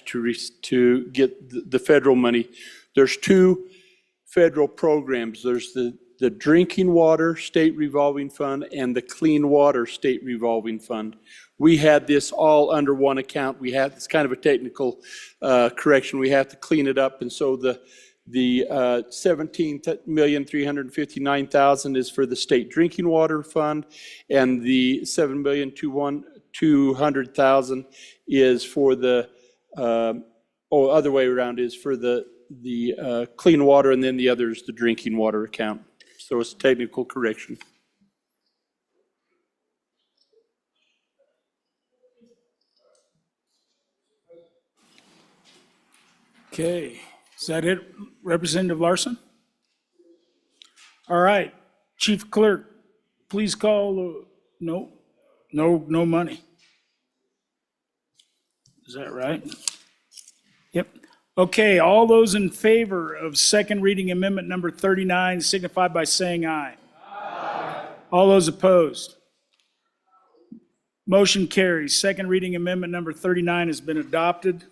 Speaker 3: to get the federal money. There's two federal programs. There's the Drinking Water State Revolving Fund and the Clean Water State Revolving Fund. We had this all under one account. It's kind of a technical correction. We have to clean it up, and so the $17,359,000 is for the State Drinking Water Fund, and the $7,200,000 is for the other way around, is for the clean water, and then the other is the drinking water account. So it's a technical correction.
Speaker 2: Okay, is that it, Representative Larson? All right, Chief Clerk, please call, no money. Is that right? Yep. Okay, all those in favor of second reading amendment number 39 signify by saying aye. Aye. All those opposed? Motion carries. Second reading amendment number 39 has been adopted.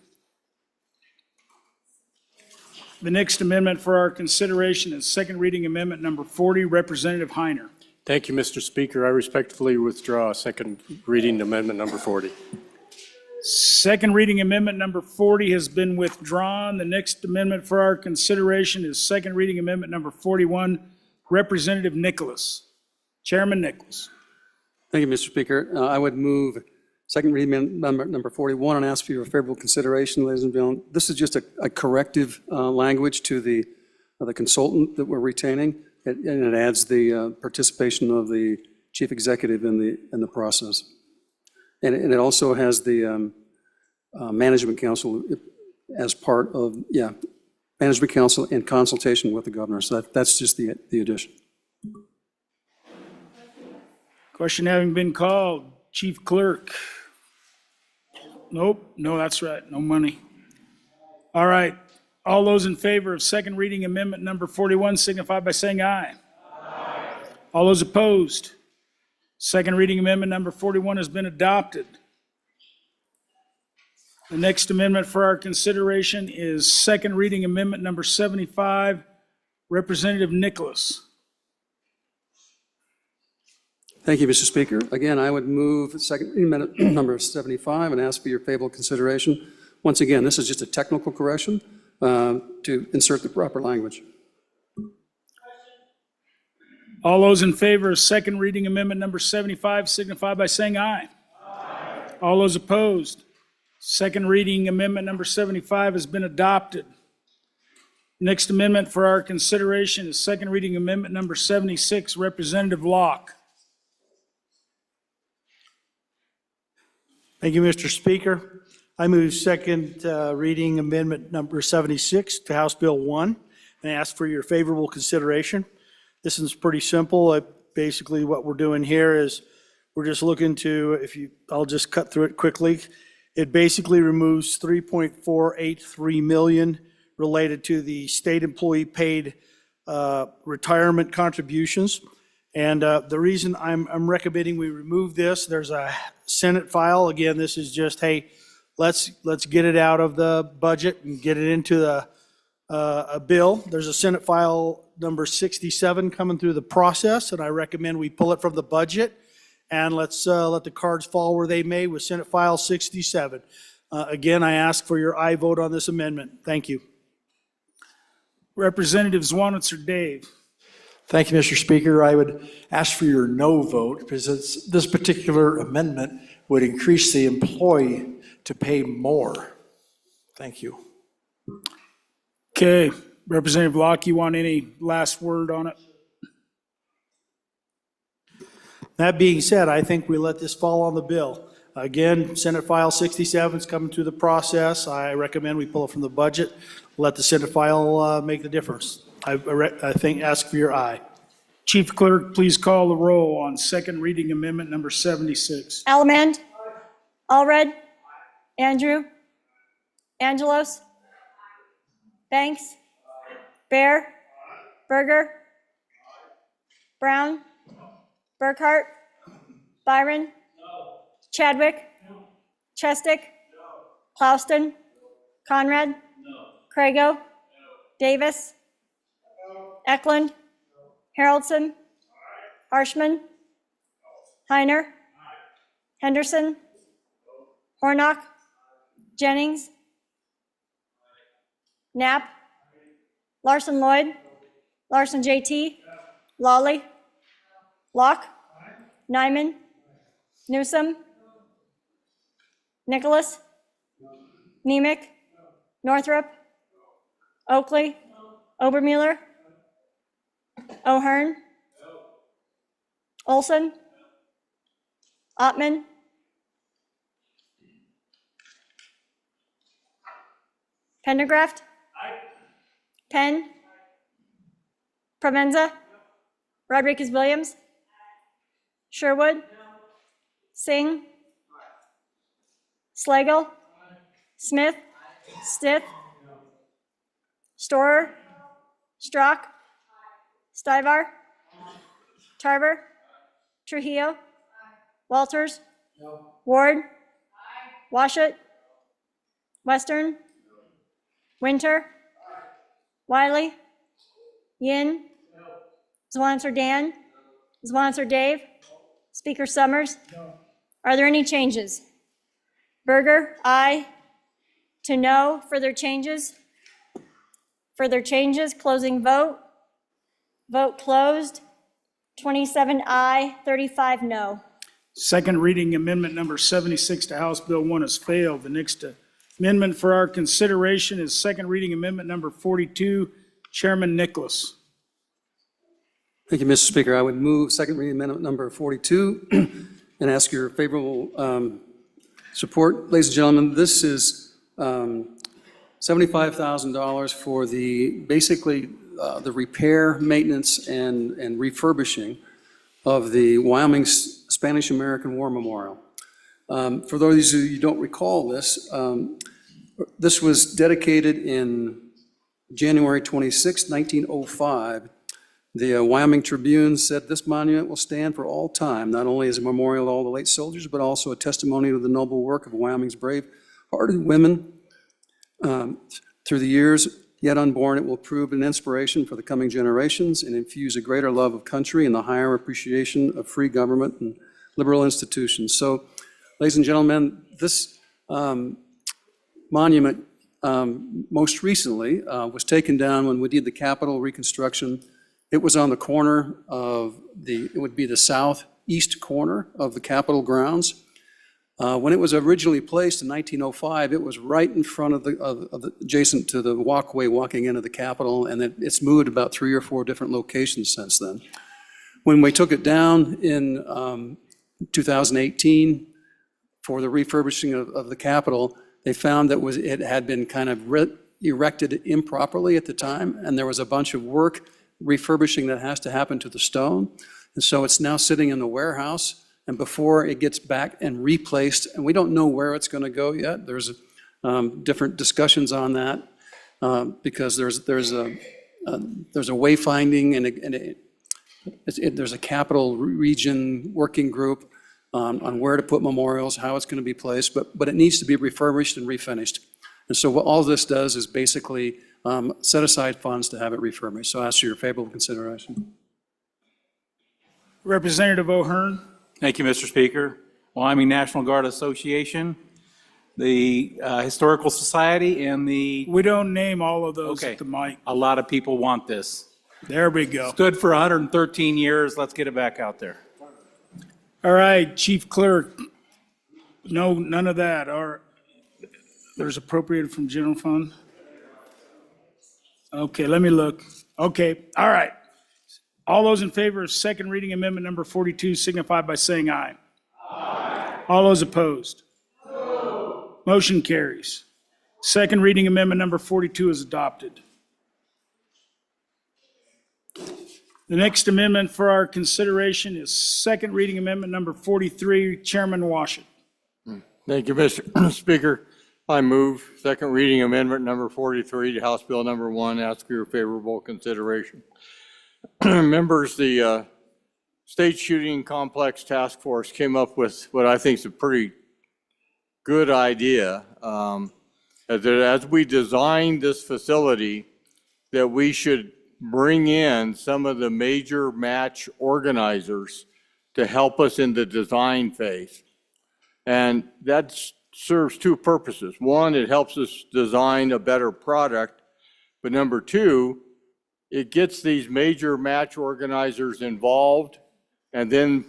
Speaker 2: The next amendment for our consideration is second reading amendment number 40, Representative Heiner.
Speaker 18: Thank you, Mr. Speaker. I respectfully withdraw second reading amendment number 40.
Speaker 2: Second reading amendment number 40 has been withdrawn. The next amendment for our consideration is second reading amendment number 41, Representative Nicholas. Chairman Nicholas.
Speaker 7: Thank you, Mr. Speaker. I would move second reading amendment number 41 and ask for your favorable consideration, ladies and gentlemen. This is just a corrective language to the consultant that we're retaining, and it adds the participation of the chief executive in the process. And it also has the management council as part of, management council in consultation with the governor. So that's just the addition.
Speaker 2: Question having been called, Chief Clerk. Nope, no, that's right, no money. All right, all those in favor of second reading amendment number 41 signify by saying aye. Aye. All those opposed? Second reading amendment number 41 has been adopted. The next amendment for our consideration is second reading amendment number 75, Representative Nicholas.
Speaker 7: Thank you, Mr. Speaker. Again, I would move second reading amendment number 75 and ask for your favorable consideration. Once again, this is just a technical correction to insert the proper language.
Speaker 2: All those in favor of second reading amendment number 75 signify by saying aye. Aye. All those opposed? Second reading amendment number 75 has been adopted. Next amendment for our consideration is second reading amendment number 76, Representative Locke.
Speaker 21: Thank you, Mr. Speaker. I move second reading amendment number 76 to House Bill 1 and ask for your favorable consideration. This is pretty simple. Basically, what we're doing here is we're just looking to, I'll just cut through it quickly. It basically removes $3.483 million related to the state employee paid retirement contributions. And the reason I'm recommending we remove this, there's a Senate file. Again, this is just, hey, let's get it out of the budget and get it into a bill. There's a Senate file number 67 coming through the process, and I recommend we pull it from the budget and let's let the cards fall where they may with Senate file 67. Again, I ask for your aye vote on this amendment. Thank you.
Speaker 2: Representative Zwanitzer Dave.
Speaker 8: Thank you, Mr. Speaker. I would ask for your no vote because this particular amendment would increase the employee to pay more. Thank you.
Speaker 2: Okay, Representative Locke, you want any last word on it?
Speaker 21: That being said, I think we let this fall on the bill. Again, Senate File 67 is coming through the process. I recommend we pull it from the budget, let the Senate file make the difference. I think, ask for your aye.
Speaker 2: Chief Clerk, please call the roll on second reading amendment number 76.
Speaker 1: Allemand. Allred. Andrew. Angelos. Banks. Bear. Berger. Brown. Burkhart. Byron. Chadwick. Chestick. Clouston. Conrad. Crago. Davis. Eklund. Haroldson. Harshman. Heiner. Henderson. Hornock. Jennings. Knapp. Larson Lloyd. Larson JT. Lawley. Locke. Nyman. Newsom. Nicholas. Nemec. Northrup. Oakley. Obermueller. O'Hearn. Olson. Ottman. Pendergraft. Penn. Provenza. Rodriguez-Williams. Sherwood. Singh. Slagle. Smith. Stith. Storer. Strock. Stivar. Tarver. Trujillo. Walters. Ward. Washut. Western. Winter. Wiley. Yin. Zwanzer Dan. Zwanzer Dave. Speaker Summers. Are there any changes? Berger, aye. To no, further changes? Further changes, closing vote. Vote closed. 27 aye, 35 no.
Speaker 2: Second reading amendment number 76 to House Bill 1 has failed. The next amendment for our consideration is second reading amendment number 42, Chairman Nicholas.
Speaker 7: Thank you, Mr. Speaker. I would move second reading amendment number 42 and ask your favorable support. Ladies and gentlemen, this is $75,000 for basically the repair, maintenance, and refurbishing of the Wyoming Spanish-American War Memorial. For those of you who don't recall this, this was dedicated in January 26, 1905. The Wyoming Tribune said this monument will stand for all time, not only as a memorial to all the late soldiers, but also a testimony to the noble work of Wyoming's brave hearted women. Through the years, yet unborn, it will prove an inspiration for the coming generations and infuse a greater love of country and the higher appreciation of free government and liberal institutions. So, ladies and gentlemen, this monument most recently was taken down when we did the Capitol reconstruction. It was on the corner of it would be the southeast corner of the Capitol grounds. When it was originally placed in 1905, it was right in front of adjacent to the walkway walking into the Capitol, and it's moved about 3 or 4 different locations since then. When we took it down in 2018 for the refurbishing of the Capitol, they found that it had been kind of erected improperly at the time, and there was a bunch of work refurbishing that has to happen to the stone. And so it's now sitting in the warehouse, and before it gets back and replaced, and we don't know where it's going to go yet. There's different discussions on that because there's a wayfinding and there's a capital region working group on where to put memorials, how it's going to be placed, but it needs to be refurbished and refinished. And so what all this does is basically set aside funds to have it refurbished. So I ask for your favorable consideration.
Speaker 2: Representative O'Hearn.
Speaker 6: Thank you, Mr. Speaker. Wyoming National Guard Association, the Historical Society, and the...
Speaker 2: We don't name all of those at the mic.
Speaker 6: A lot of people want this.
Speaker 2: There we go.
Speaker 6: Stood for 113 years. Let's get it back out there.
Speaker 2: All right, Chief Clerk. No, none of that. There's appropriated from general fund. Okay, let me look. Okay, all right. All those in favor of second reading amendment number 42 signify by saying aye. Aye. All those opposed? No. Motion carries. Second reading amendment number 42 is adopted. The next amendment for our consideration is second reading amendment number 43. Chairman Washit.
Speaker 12: Thank you, Mr. Speaker. I move second reading amendment number 43 to House Bill number 1. Ask for your favorable consideration. Members, the State Shooting Complex Task Force came up with what I think is a pretty good idea. As we design this facility, that we should bring in some of the major match organizers to help us in the design phase. And that serves 2 purposes. One, it helps us design a better product, but number 2, it gets these major match organizers involved and then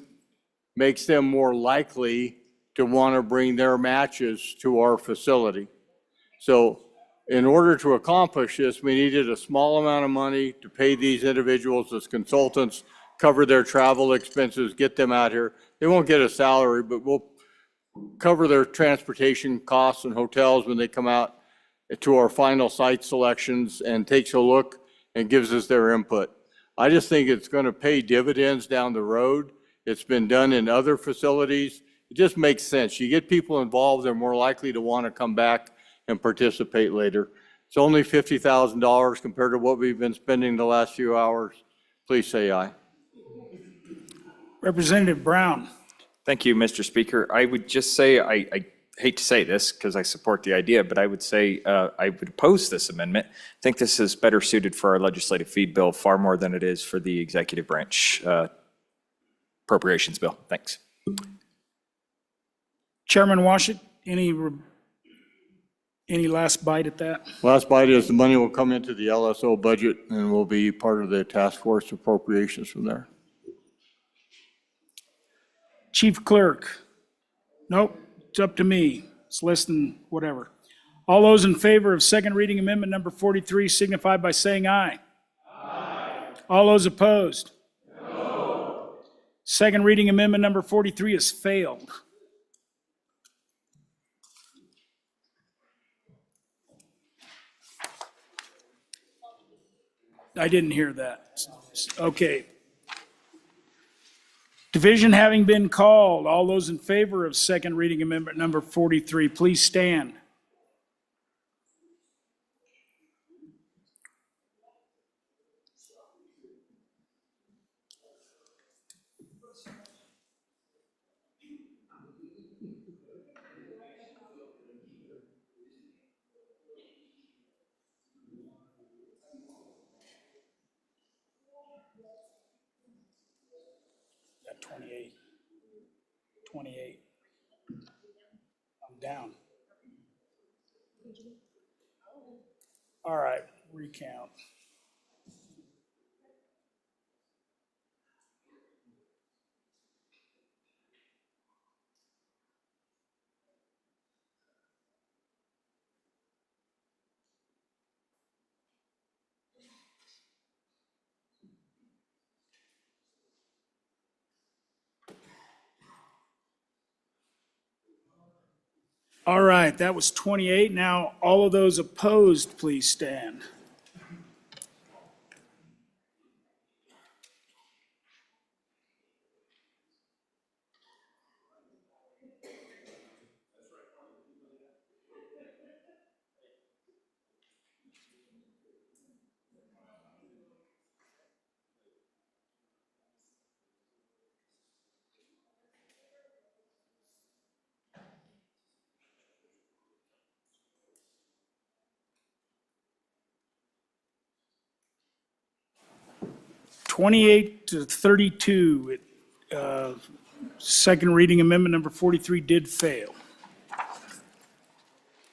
Speaker 12: makes them more likely to want to bring their matches to our facility. So in order to accomplish this, we needed a small amount of money to pay these individuals as consultants, cover their travel expenses, get them out here. They won't get a salary, but we'll cover their transportation costs and hotels when they come out to our final site selections and takes a look and gives us their input. I just think it's going to pay dividends down the road. It's been done in other facilities. It just makes sense. You get people involved, they're more likely to want to come back and participate later. It's only $50,000 compared to what we've been spending the last few hours. Please say aye.
Speaker 2: Representative Brown.
Speaker 19: Thank you, Mr. Speaker. I would just say, I hate to say this because I support the idea, but I would say I would oppose this amendment. I think this is better suited for our legislative feed bill far more than it is for the executive branch appropriations bill. Thanks.
Speaker 2: Chairman Washit, any last bite at that?
Speaker 12: Last bite is the money will come into the LSO budget and will be part of the task force appropriations from there.
Speaker 2: Chief Clerk. Nope, it's up to me. It's less than whatever. All those in favor of second reading amendment number 43 signify by saying aye. Aye. All those opposed? No. Second reading amendment number 43 has failed. I didn't hear that. Okay. Division having been called, all those in favor of second reading amendment number 43, please stand. 28. 28. I'm down. All right, recount. All right, that was 28. Now, all of those opposed, please stand. Twenty-eight to 32, second reading amendment number 43 did fail.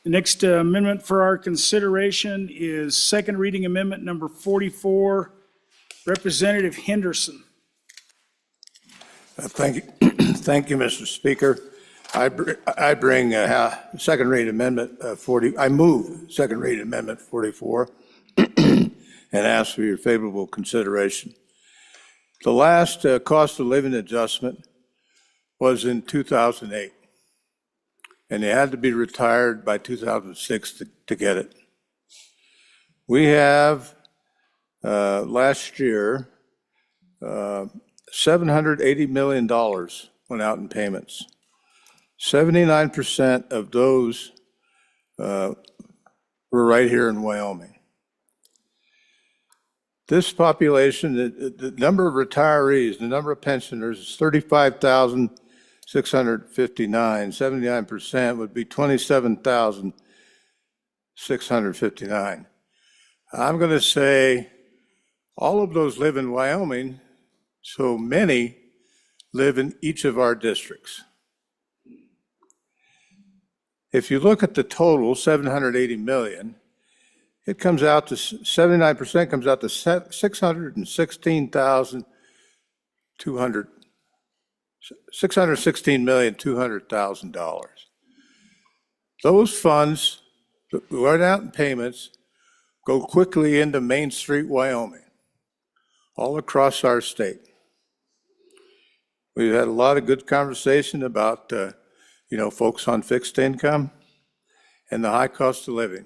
Speaker 2: The next amendment for our consideration is second reading amendment number 44, Representative Henderson.
Speaker 12: Thank you, thank you, Mr. Speaker. I bring second reading amendment 40, I move second reading amendment 44 and ask for your favorable consideration. The last cost of living adjustment was in 2008, and you had to be retired by 2006 to get it. We have, last year, $780 million went out in payments. 79% of those were right here in Wyoming. This population, the number of retirees, the number of pensioners is 35,659. 79% would be 27,659. I'm going to say all of those live in Wyoming, so many live in each of our districts. If you look at the total, 780 million, it comes out to 79% comes out to $616,200,000. Those funds that went out in payments go quickly into Main Street, Wyoming, all across our state. We've had a lot of good conversation about, folks on fixed income and the high cost of living.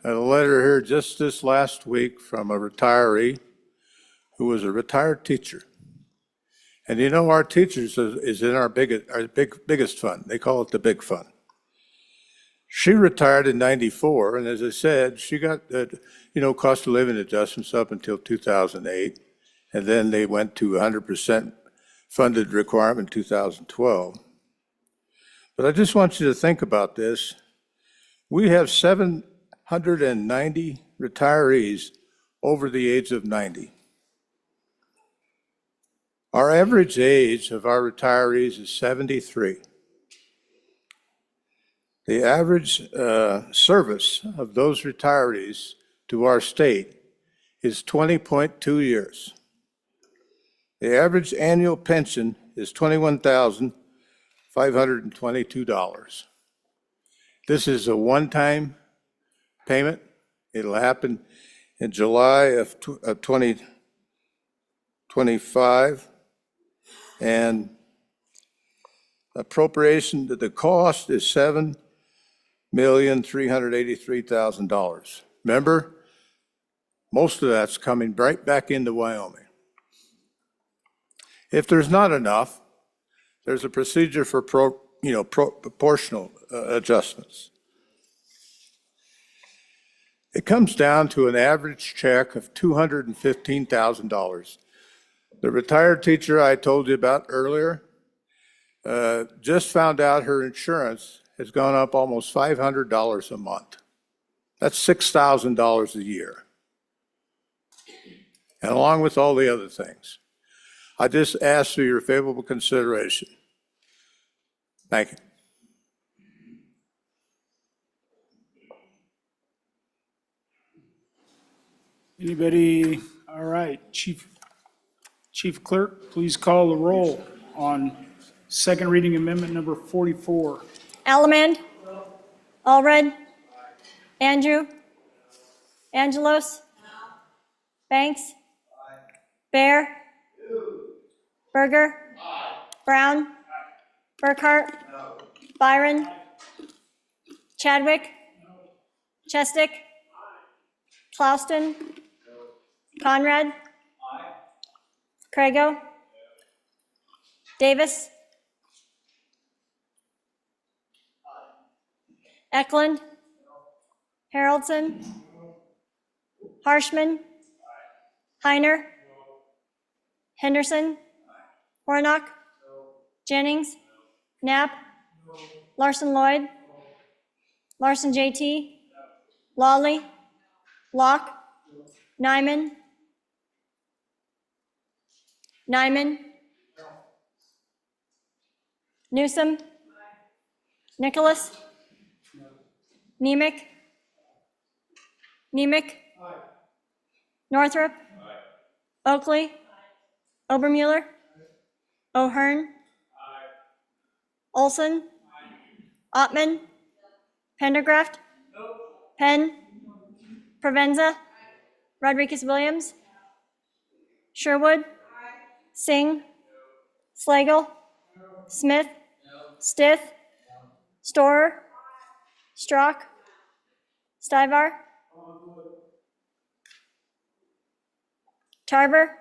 Speaker 12: I had a letter here just this last week from a retiree who was a retired teacher. And our teachers is in our biggest fund. They call it the big fund. She retired in 94, and as I said, she got the, cost of living adjustments up until 2008, and then they went to 100% funded requirement in 2012. But I just want you to think about this. We have 790 retirees over the age of 90. Our average age of our retirees is 73. The average service of those retirees to our state is 20.2 years. The average annual pension is $21,522. This is a one-time payment. It'll happen in July of 2025. And appropriation to the cost is $7,383,000. Remember, most of that's coming right back into Wyoming. If there's not enough, there's a procedure for proportional adjustments. It comes down to an average check of $215,000. The retired teacher I told you about earlier just found out her insurance has gone up almost $500 a month. That's $6,000 a year. And along with all the other things. I just ask for your favorable consideration. Thank you.
Speaker 2: Anybody? All right, Chief Clerk, please call the roll on second reading amendment number 44.
Speaker 1: Allemand. Allred. Andrew. Angelos. Banks. Bear. Berger. Brown. Burkhart. Byron. Chadwick. Chestick. Clauston. Conrad. Crago. Davis. Eklund. Haroldson. Harshman. Heiner. Henderson. Warnock. Jennings. Knapp. Larson Lloyd. Larson JT. Lawley. Locke. Nyman. Newsom. Nicholas. Nemec. Northrup. Oakley. Obermuller. O'Hearn. Olson. Ottman. Pendergraft. Penn. Provenza. Rodriguez-Williams. Sherwood. Singh. Slagle. Smith. Stith. Storer. Strock. Stivar. Tarver.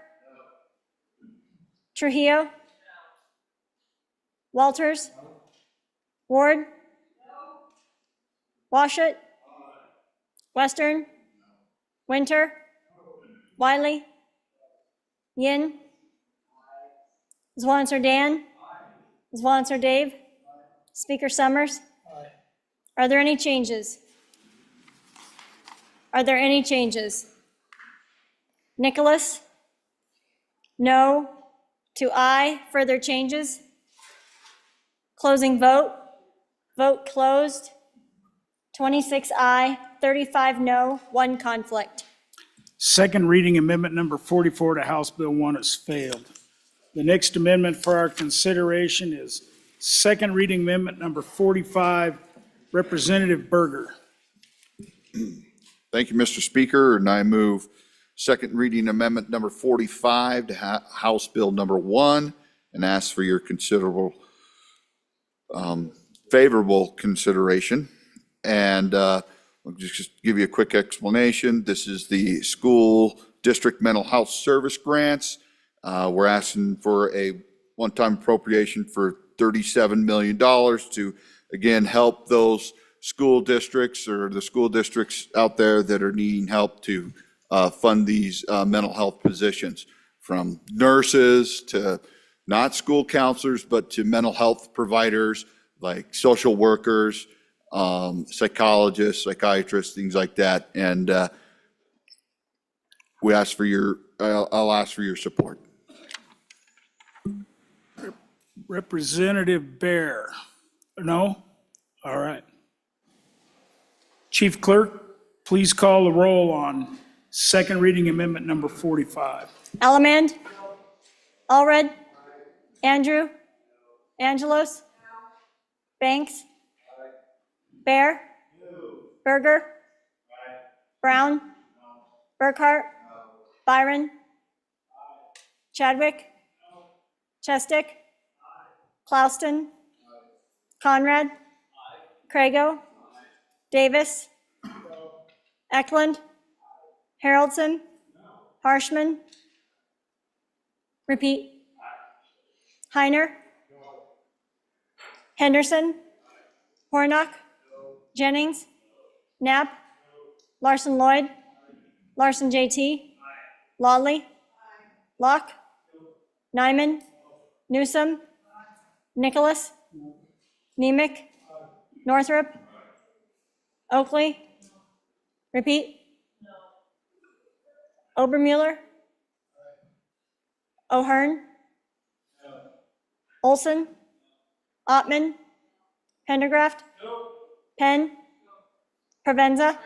Speaker 1: Trujillo. Walters. Ward. Washut. Western. Winter. Wiley. Yin. Zwanzer Dan. Zwanzer Dave. Speaker Summers. Are there any changes? Are there any changes? Nicholas? No to aye. Further changes? Closing vote. Vote closed. 26 aye, 35 no, 1 conflict.
Speaker 2: Second reading amendment number 44 to House Bill 1 has failed. The next amendment for our consideration is second reading amendment number 45, Representative Berger.
Speaker 14: Thank you, Mr. Speaker, and I move second reading amendment number 45 to House Bill number 1 and ask for your favorable consideration. And I'll just give you a quick explanation. This is the school district mental health service grants. We're asking for a one-time appropriation for $37 million to, again, help those school districts or the school districts out there that are needing help to fund these mental health positions, from nurses to not school counselors, but to mental health providers like social workers, psychologists, psychiatrists, things like that. And we ask for your, I'll ask for your support.
Speaker 2: Representative Bear. No? All right. Chief Clerk, please call the roll on second reading amendment number 45.
Speaker 1: Allemand. Allred. Andrew. Angelos. Banks. Bear. Berger. Brown. Burkhart. Byron. Chadwick. Chestick. Clauston. Conrad. Crago. Davis. Eklund. Haroldson. Harshman. Repeat. Heiner. Henderson. Warnock. Jennings. Knapp. Larson Lloyd. Larson JT. Lawley. Locke. Nyman. Newsom. Nicholas. Nemec. Northrup. Oakley. Repeat. Obermuller. O'Hearn. Olson? Ottman? Pendergraft? Penn? Provenza?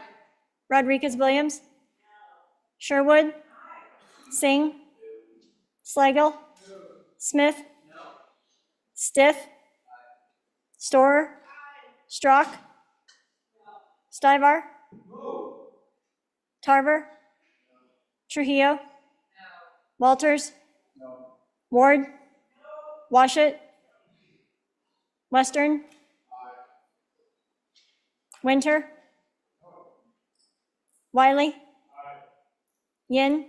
Speaker 1: Rodriguez-Williams? Sherwood? Singh? Slagle? Smith? Stiff? Storer? Strock? Stivar? Tarver? Trujillo? Walters? Ward? Washut? Western? Winter? Wiley? Yin?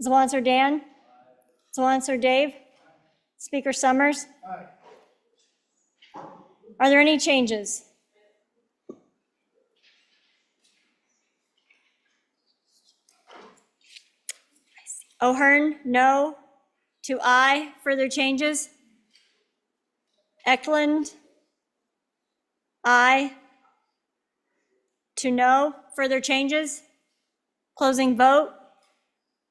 Speaker 1: Zwanzer Dan? Zwanzer Dave? Speaker Summers? Are there any changes? O'Hearn, no. To aye, further changes? Eklund? Aye. To no, further changes? Closing vote?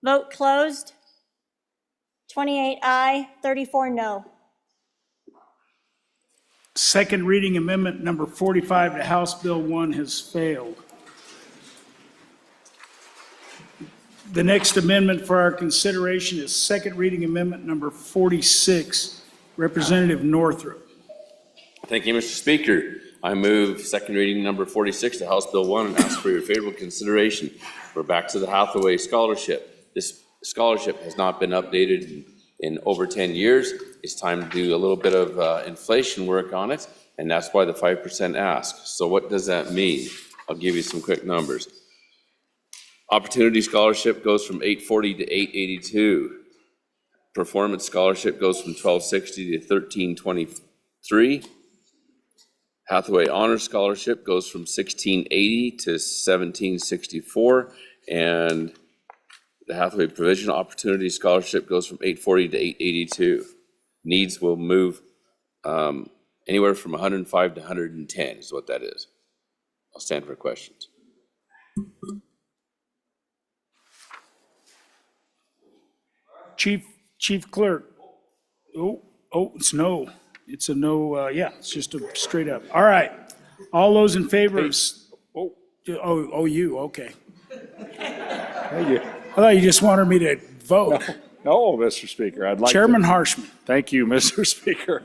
Speaker 1: Vote closed. 28 aye, 34 no.
Speaker 2: Second reading amendment number 45 to House Bill 1 has failed. The next amendment for our consideration is second reading amendment number 46, Representative Northrup.
Speaker 17: Thank you, Mr. Speaker. I move second reading number 46 to House Bill 1 and ask for your favorable consideration. We're back to the Hathaway Scholarship. This scholarship has not been updated in over 10 years. It's time to do a little bit of inflation work on it, and that's why the 5% ask. So what does that mean? I'll give you some quick numbers. Opportunity Scholarship goes from 840 to 882. Performance Scholarship goes from 1260 to 1323. Hathaway Honor Scholarship goes from 1680 to 1764. And the Hathaway Provisional Opportunity Scholarship goes from 840 to 882. Needs will move anywhere from 105 to 110 is what that is. I'll stand for questions.
Speaker 2: Chief Clerk. Oh, it's no. It's a no, yeah, it's just a straight up. All right. All those in favor of, you, okay.
Speaker 13: Thank you.
Speaker 2: I thought you just wanted me to vote.
Speaker 13: No, Mr. Speaker, I'd like to.
Speaker 2: Chairman Harshman.
Speaker 13: Thank you, Mr. Speaker.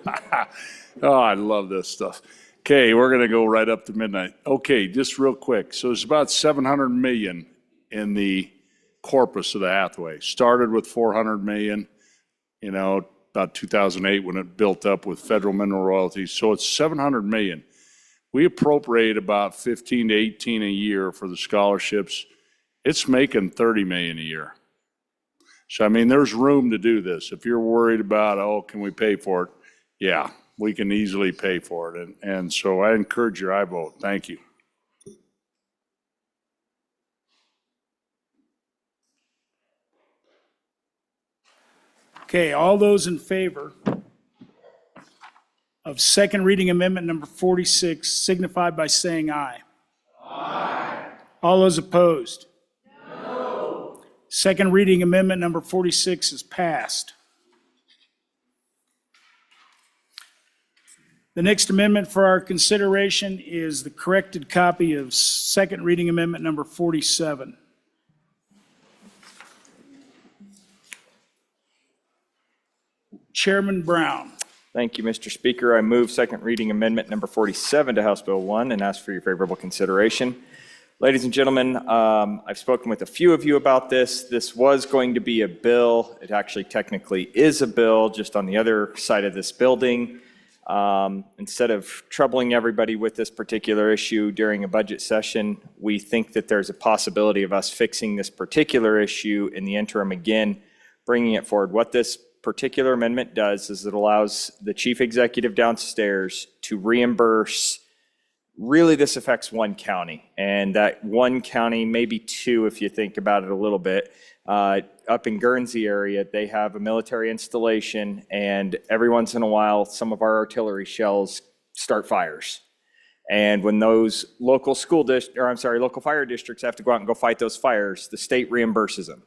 Speaker 13: Oh, I love this stuff. Okay, we're going to go right up to midnight. Okay, just real quick. So it's about 700 million in the corpus of the Hathaway. Started with 400 million, about 2008 when it built up with federal mineral royalties. So it's 700 million. We appropriate about 15 to 18 a year for the scholarships. It's making 30 million a year. So, there's room to do this. If you're worried about, can we pay for it? Yeah, we can easily pay for it. And so I encourage your aye vote. Thank you.
Speaker 2: Okay, all those in favor of second reading amendment number 46 signify by saying aye. Aye. All those opposed? No. Second reading amendment number 46 is passed. The next amendment for our consideration is the corrected copy of second reading amendment number 47. Chairman Brown.
Speaker 19: Thank you, Mr. Speaker. I move second reading amendment number 47 to House Bill 1 and ask for your favorable consideration. Ladies and gentlemen, I've spoken with a few of you about this. This was going to be a bill. It actually technically is a bill just on the other side of this building. Instead of troubling everybody with this particular issue during a budget session, we think that there's a possibility of us fixing this particular issue in the interim again, bringing it forward. What this particular amendment does is it allows the chief executive downstairs to reimburse. Really, this affects one county, and that one county, maybe two if you think about it a little bit. Up in Guernsey area, they have a military installation, and every once in a while, some of our artillery shells start fires. And when those local local fire districts have to go out and go fight those fires, the state reimburses them.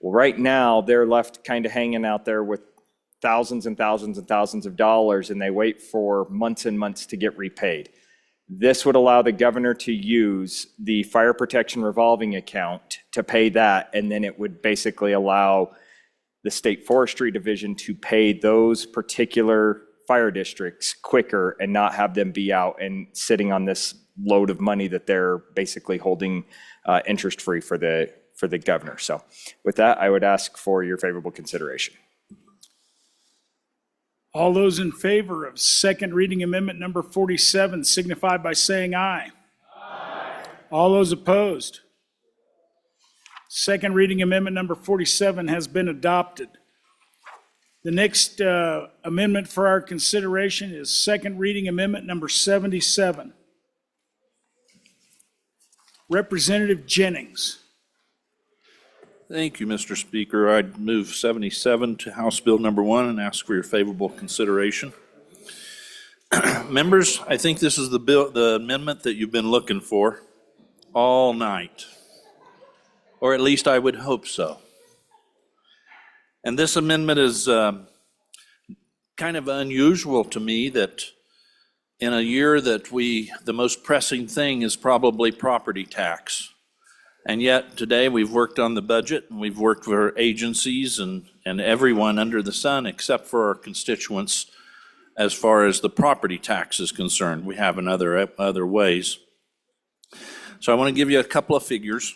Speaker 19: Well, right now, they're left kind of hanging out there with thousands and thousands and thousands of dollars, and they wait for months and months to get repaid. This would allow the governor to use the fire protection revolving account to pay that, and then it would basically allow the state forestry division to pay those particular fire districts quicker and not have them be out and sitting on this load of money that they're basically holding interest-free for the governor. So with that, I would ask for your favorable consideration.
Speaker 2: All those in favor of second reading amendment number 47 signify by saying aye. Aye. All those opposed? Second reading amendment number 47 has been adopted. The next amendment for our consideration is second reading amendment number 77. Representative Jennings.
Speaker 10: Thank you, Mr. Speaker. I'd move 77 to House Bill number 1 and ask for your favorable consideration. Members, I think this is the amendment that you've been looking for all night, or at least I would hope so. And this amendment is kind of unusual to me, that in a year that the most pressing thing is probably property tax. And yet today we've worked on the budget, and we've worked for agencies and everyone under the sun except for our constituents as far as the property tax is concerned. We have in other ways. So I want to give you a couple of figures.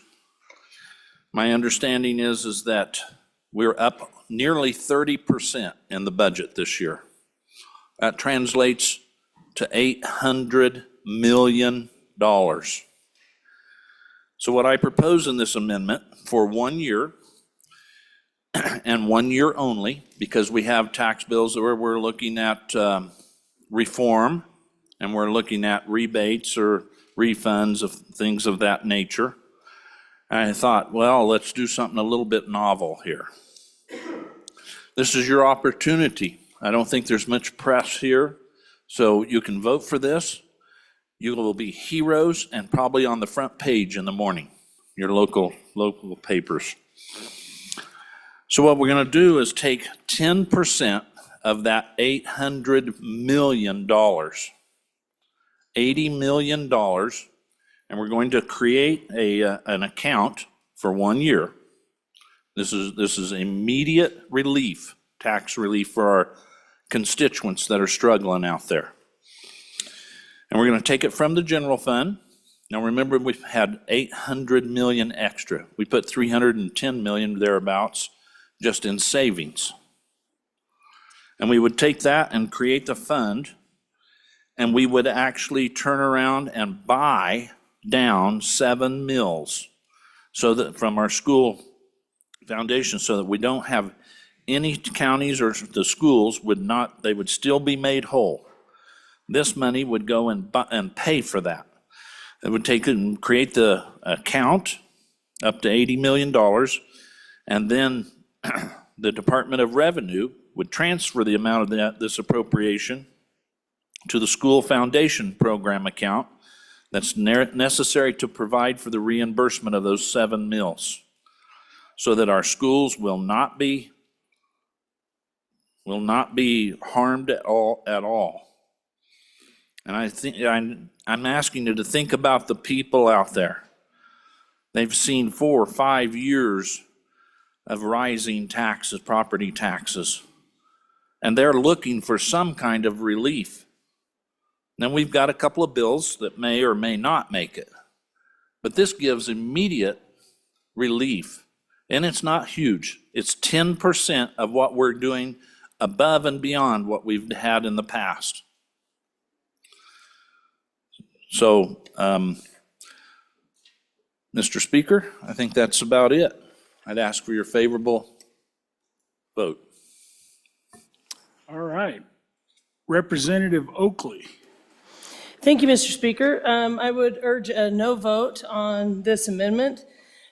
Speaker 10: My understanding is that we're up nearly 30% in the budget this year. That translates to $800 million. So what I propose in this amendment for 1 year, and 1 year only, because we have tax bills where we're looking at reform, and we're looking at rebates or refunds of things of that nature. And I thought, well, let's do something a little bit novel here. This is your opportunity. I don't think there's much press here, so you can vote for this. You will be heroes and probably on the front page in the morning, your local papers. So what we're going to do is take 10% of that $800 million, $80 million, and we're going to create an account for 1 year. This is immediate relief, tax relief for our constituents that are struggling out there. And we're going to take it from the general fund. Now remember, we've had 800 million extra. We put 310 million thereabouts just in savings. And we would take that and create the fund, and we would actually turn around and buy down 7 mills so that from our school foundation, so that we don't have any counties or the schools they would still be made whole. This money would go and pay for that. It would take it and create the account up to $80 million, and then the Department of Revenue would transfer the amount of this appropriation to the school foundation program account that's necessary to provide for the reimbursement of those 7 mills, so that our schools will not be harmed at all. And I think I'm asking you to think about the people out there. They've seen 4 or 5 years of rising taxes, property taxes, and they're looking for some kind of relief. Then we've got a couple of bills that may or may not make it, but this gives immediate relief, and it's not huge. It's 10% of what we're doing above and beyond what we've had in the past. So, Mr. Speaker, I think that's about it. I'd ask for your favorable vote.
Speaker 2: All right. Representative Oakley.
Speaker 22: Thank you, Mr. Speaker. I would urge a no vote on this amendment.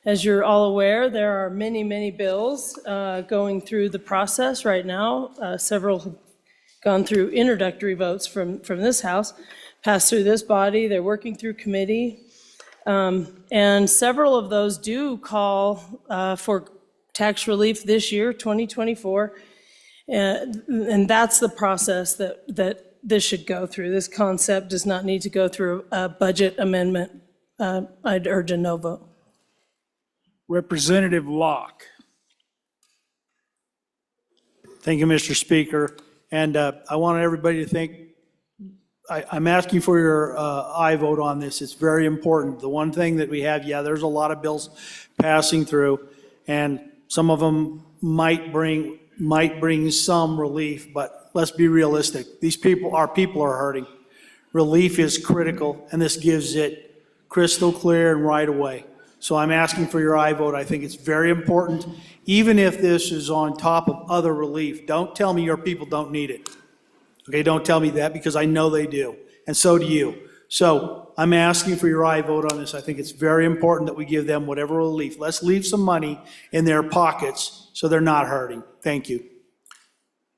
Speaker 22: As you're all aware, there are many, many bills going through the process right now. Several have gone through introductory votes from this House, passed through this body. They're working through committee. And several of those do call for tax relief this year, 2024. And that's the process that this should go through. This concept does not need to go through a budget amendment. I'd urge a no vote.
Speaker 2: Representative Locke.
Speaker 21: Thank you, Mr. Speaker. And I want everybody to think, I'm asking for your aye vote on this. It's very important. The one thing that we have, yeah, there's a lot of bills passing through, and some of them might bring some relief, but let's be realistic. These people, our people are hurting. Relief is critical, and this gives it crystal clear and right away. So I'm asking for your aye vote. I think it's very important. Even if this is on top of other relief, don't tell me your people don't need it. Okay, don't tell me that, because I know they do, and so do you. So I'm asking for your aye vote on this. I think it's very important that we give them whatever relief. Let's leave some money in their pockets so they're not hurting. Thank you.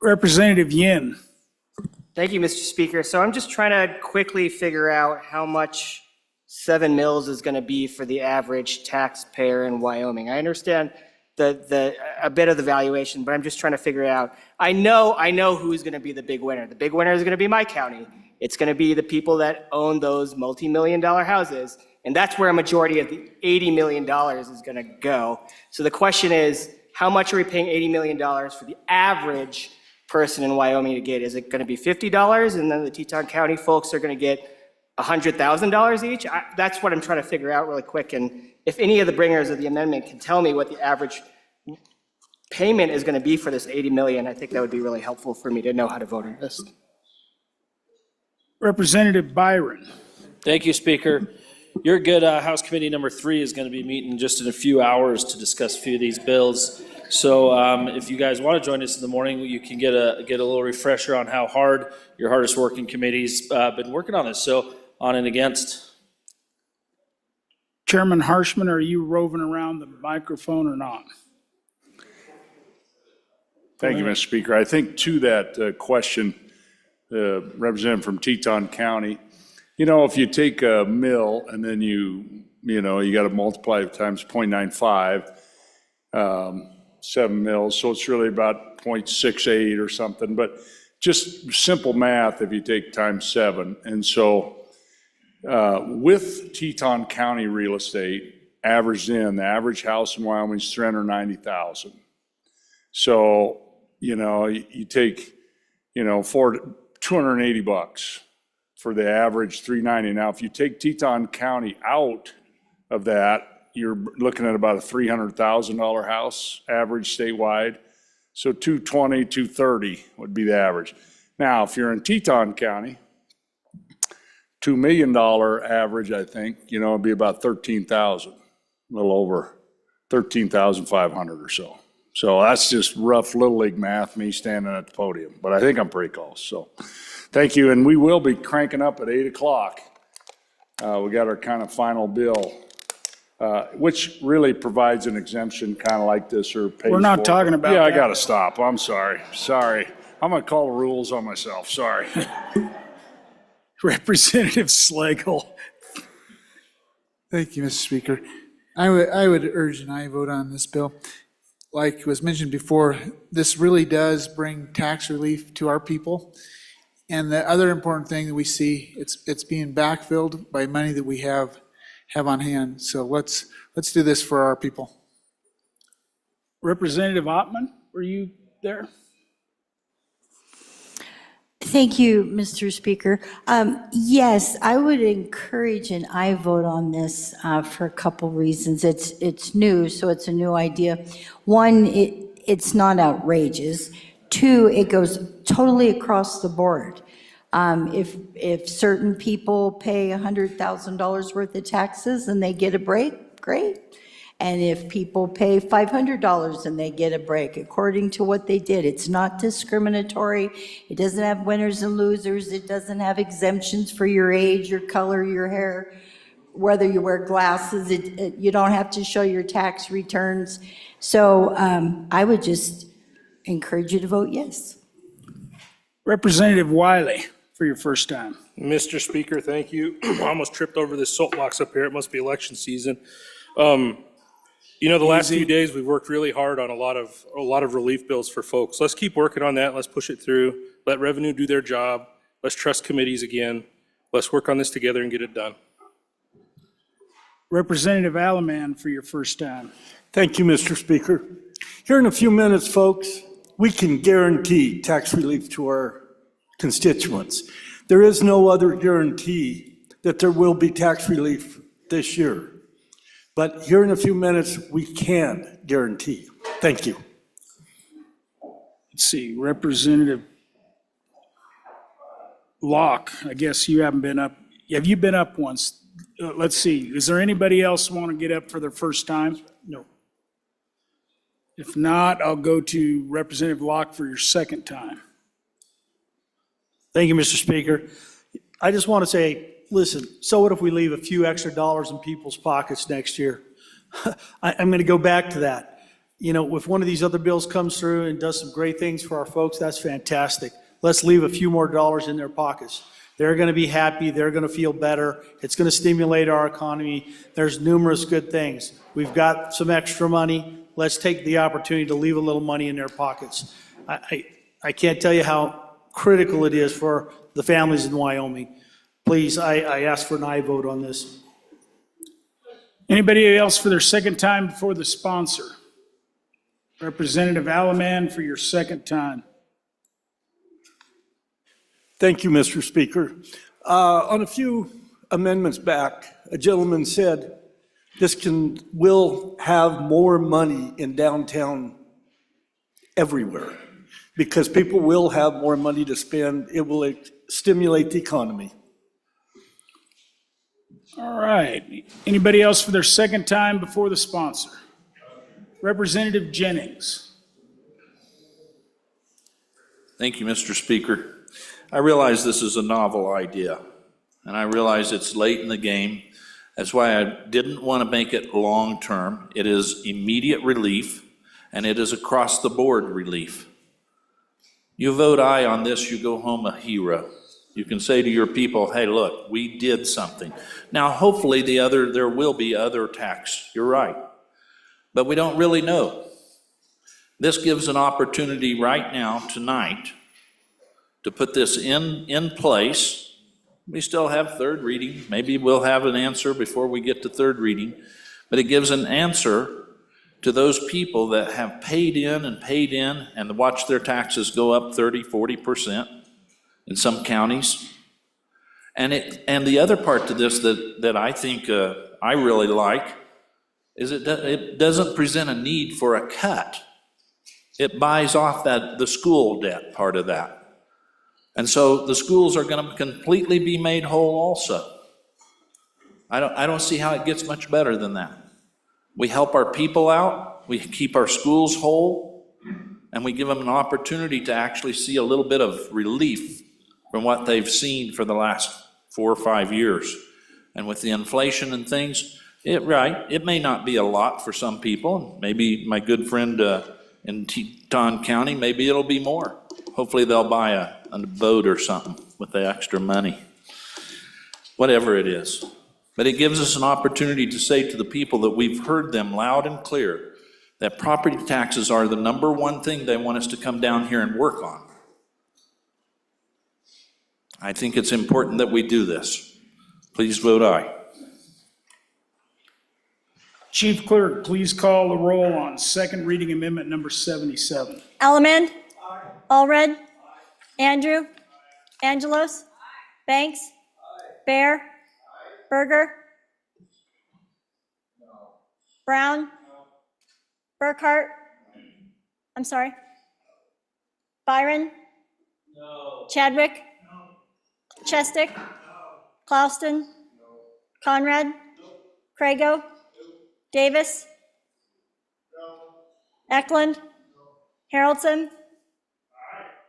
Speaker 2: Representative Yin.
Speaker 4: Thank you, Mr. Speaker. So I'm just trying to quickly figure out how much 7 mills is going to be for the average taxpayer in Wyoming. I understand a bit of the valuation, but I'm just trying to figure it out. I know who's going to be the big winner. The big winner is going to be my county. It's going to be the people that own those multi-million-dollar houses, and that's where a majority of the $80 million is going to go. So the question is, how much are we paying $80 million for the average person in Wyoming to get? Is it going to be $50, and then the Teton County folks are going to get $100,000 each? That's what I'm trying to figure out really quick. And if any of the bringers of the amendment can tell me what the average payment is going to be for this $80 million, I think that would be really helpful for me to know how to vote on this.
Speaker 2: Representative Byron.
Speaker 11: Thank you, Speaker. Your good House Committee number 3 is going to be meeting just in a few hours to discuss a few of these bills. So if you guys want to join us in the morning, you can get a little refresher on how hard your hardest working committee's been working on this. So on and against.
Speaker 2: Chairman Harshman, are you roving around the microphone or not?
Speaker 13: Thank you, Mr. Speaker. I think to that question, representative from Teton County, you know, if you take a mill and then you got to multiply it times 0.95, 7 mills, so it's really about 0.68 or something, but just simple math if you take times 7. And so with Teton County real estate averaged in, the average house in Wyoming is $390,000. So, you take, for $280 for the average $390. Now, if you take Teton County out of that, you're looking at about a $300,000 house average statewide. So $220,000, $230,000 would be the average. Now, if you're in Teton County, $2 million average, I think, it'd be about $13,000, a little over $13,500 or so. So that's just rough Little League math, me standing at the podium, but I think I'm pretty close. So thank you, and we will be cranking up at 8 o'clock. We got our kind of final bill, which really provides an exemption kind of like this or pays.
Speaker 2: We're not talking about
Speaker 13: Yeah, I
Speaker 2: that.
Speaker 13: got to stop. I'm sorry. I'm going to call the rules on myself. Sorry.
Speaker 2: Representative Slagle.
Speaker 23: Thank you, Mr. Speaker. I would urge an aye vote on this bill. Like was mentioned before, this really does bring tax relief to our people. And the other important thing that we see, it's being backfilled by money that we have on hand. So let's do this for our people.
Speaker 2: Representative Ottman, were you there?
Speaker 24: Thank you, Mr. Speaker. Yes, I would encourage an aye vote on this for a couple reasons. It's new, so it's a new idea. One, it's not outrageous. 2, it goes totally across the board. If certain people pay $100,000 worth of taxes and they get a break, great. And if people pay $500 and they get a break, according to what they did, it's not discriminatory. It doesn't have winners and losers. It doesn't have exemptions for your age, your color, your hair, whether you wear glasses. You don't have to show your tax returns. So I would just encourage you to vote yes.
Speaker 2: Representative Wiley, for your first time.
Speaker 25: Mr. Speaker, thank you. I almost tripped over this soapbox up here. It must be election season.
Speaker 5: You know, the last
Speaker 2: Easy.
Speaker 5: few days, we've worked really hard on a lot of relief bills for folks. Let's keep working on that. Let's push it through. Let revenue do their job. Let's trust committees again. Let's work on this together and get it done.
Speaker 2: Representative Alaman for your first time.
Speaker 9: Thank you, Mr. Speaker. Here in a few minutes, folks, we can guarantee tax relief to our constituents. There is no other guarantee that there will be tax relief this year. But here in a few minutes, we can guarantee. Thank you.
Speaker 2: Let's see, Representative Locke, I guess you haven't been up. Have you been up once? Let's see, is there anybody else want to get up for their first time? No. If not, I'll go to Representative Locke for your second time.
Speaker 21: Thank you, Mr. Speaker. I just want to say, listen, so what if we leave a few extra dollars in people's pockets next year? I'm going to go back to that. You know, if one of these other bills comes through and does some great things for our folks, that's fantastic. Let's leave a few more dollars in their pockets. They're going to be happy. They're going to feel better. It's going to stimulate our economy. There's numerous good things. We've got some extra money. Let's take the opportunity to leave a little money in their pockets. I can't tell you how critical it is for the families in Wyoming. Please, I ask for an aye vote on this.
Speaker 2: Anybody else for their second time before the sponsor? Representative Alaman for your second time.
Speaker 9: Thank you, Mr. Speaker. On a few amendments back, a gentleman said this will have more money in downtown everywhere because people will have more money to spend. It will stimulate the economy.
Speaker 2: All right. Anybody else for their second time before the sponsor? Representative Jennings.
Speaker 10: Thank you, Mr. Speaker. I realize this is a novel idea, and I realize it's late in the game. That's why I didn't want to make it long-term. It is immediate relief, and it is across-the-board relief. You vote aye on this, you go home a hero. You can say to your people, hey, look, we did something. Now, hopefully there will be other tax. You're right. But we don't really know. This gives an opportunity right now, tonight, to put this in place. We still have third reading. Maybe we'll have an answer before we get to third reading. But it gives an answer to those people that have paid in and watch their taxes go up 30, 40% in some counties. And the other part to this that I think I really like is it doesn't present a need for a cut. It buys off the school debt part of that. And so the schools are going to completely be made whole also. I don't see how it gets much better than that. We help our people out, we keep our schools whole, and we give them an opportunity to actually see a little bit of relief from what they've seen for the last 4 or 5 years. And with the inflation and things, it may not be a lot for some people. Maybe my good friend in Teton County, maybe it'll be more. Hopefully they'll buy a boat or something with the extra money, whatever it is. But it gives us an opportunity to say to the people that we've heard them loud and clear that property taxes are the number one thing they want us to come down here and work on. I think it's important that we do this. Please vote aye.
Speaker 2: Chief Clerk, please call the roll on second reading amendment number 77.
Speaker 1: Alaman? Allred? Andrew? Angelos? Banks? Bear? Berger? Brown? Burkhart? I'm sorry. Byron? Chadwick? Chestick? Clouston? Conrad? Crago? Davis? Eklund? Haroldson?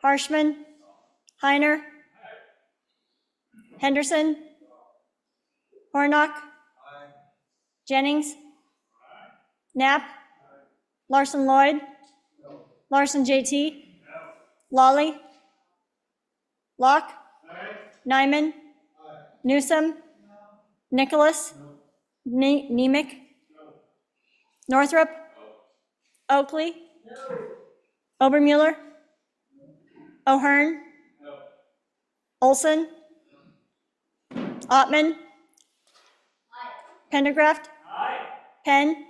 Speaker 1: Harshman? Heiner? Henderson? Hornock? Jennings? Knapp? Larson Lloyd? Larson JT? Lawley? Locke? Nyman? Newsom? Nicholas? Nemec? Northrup? Oakley? Obermuller? O'Hearn? Olson? Ottman? Pendergraft? Penn?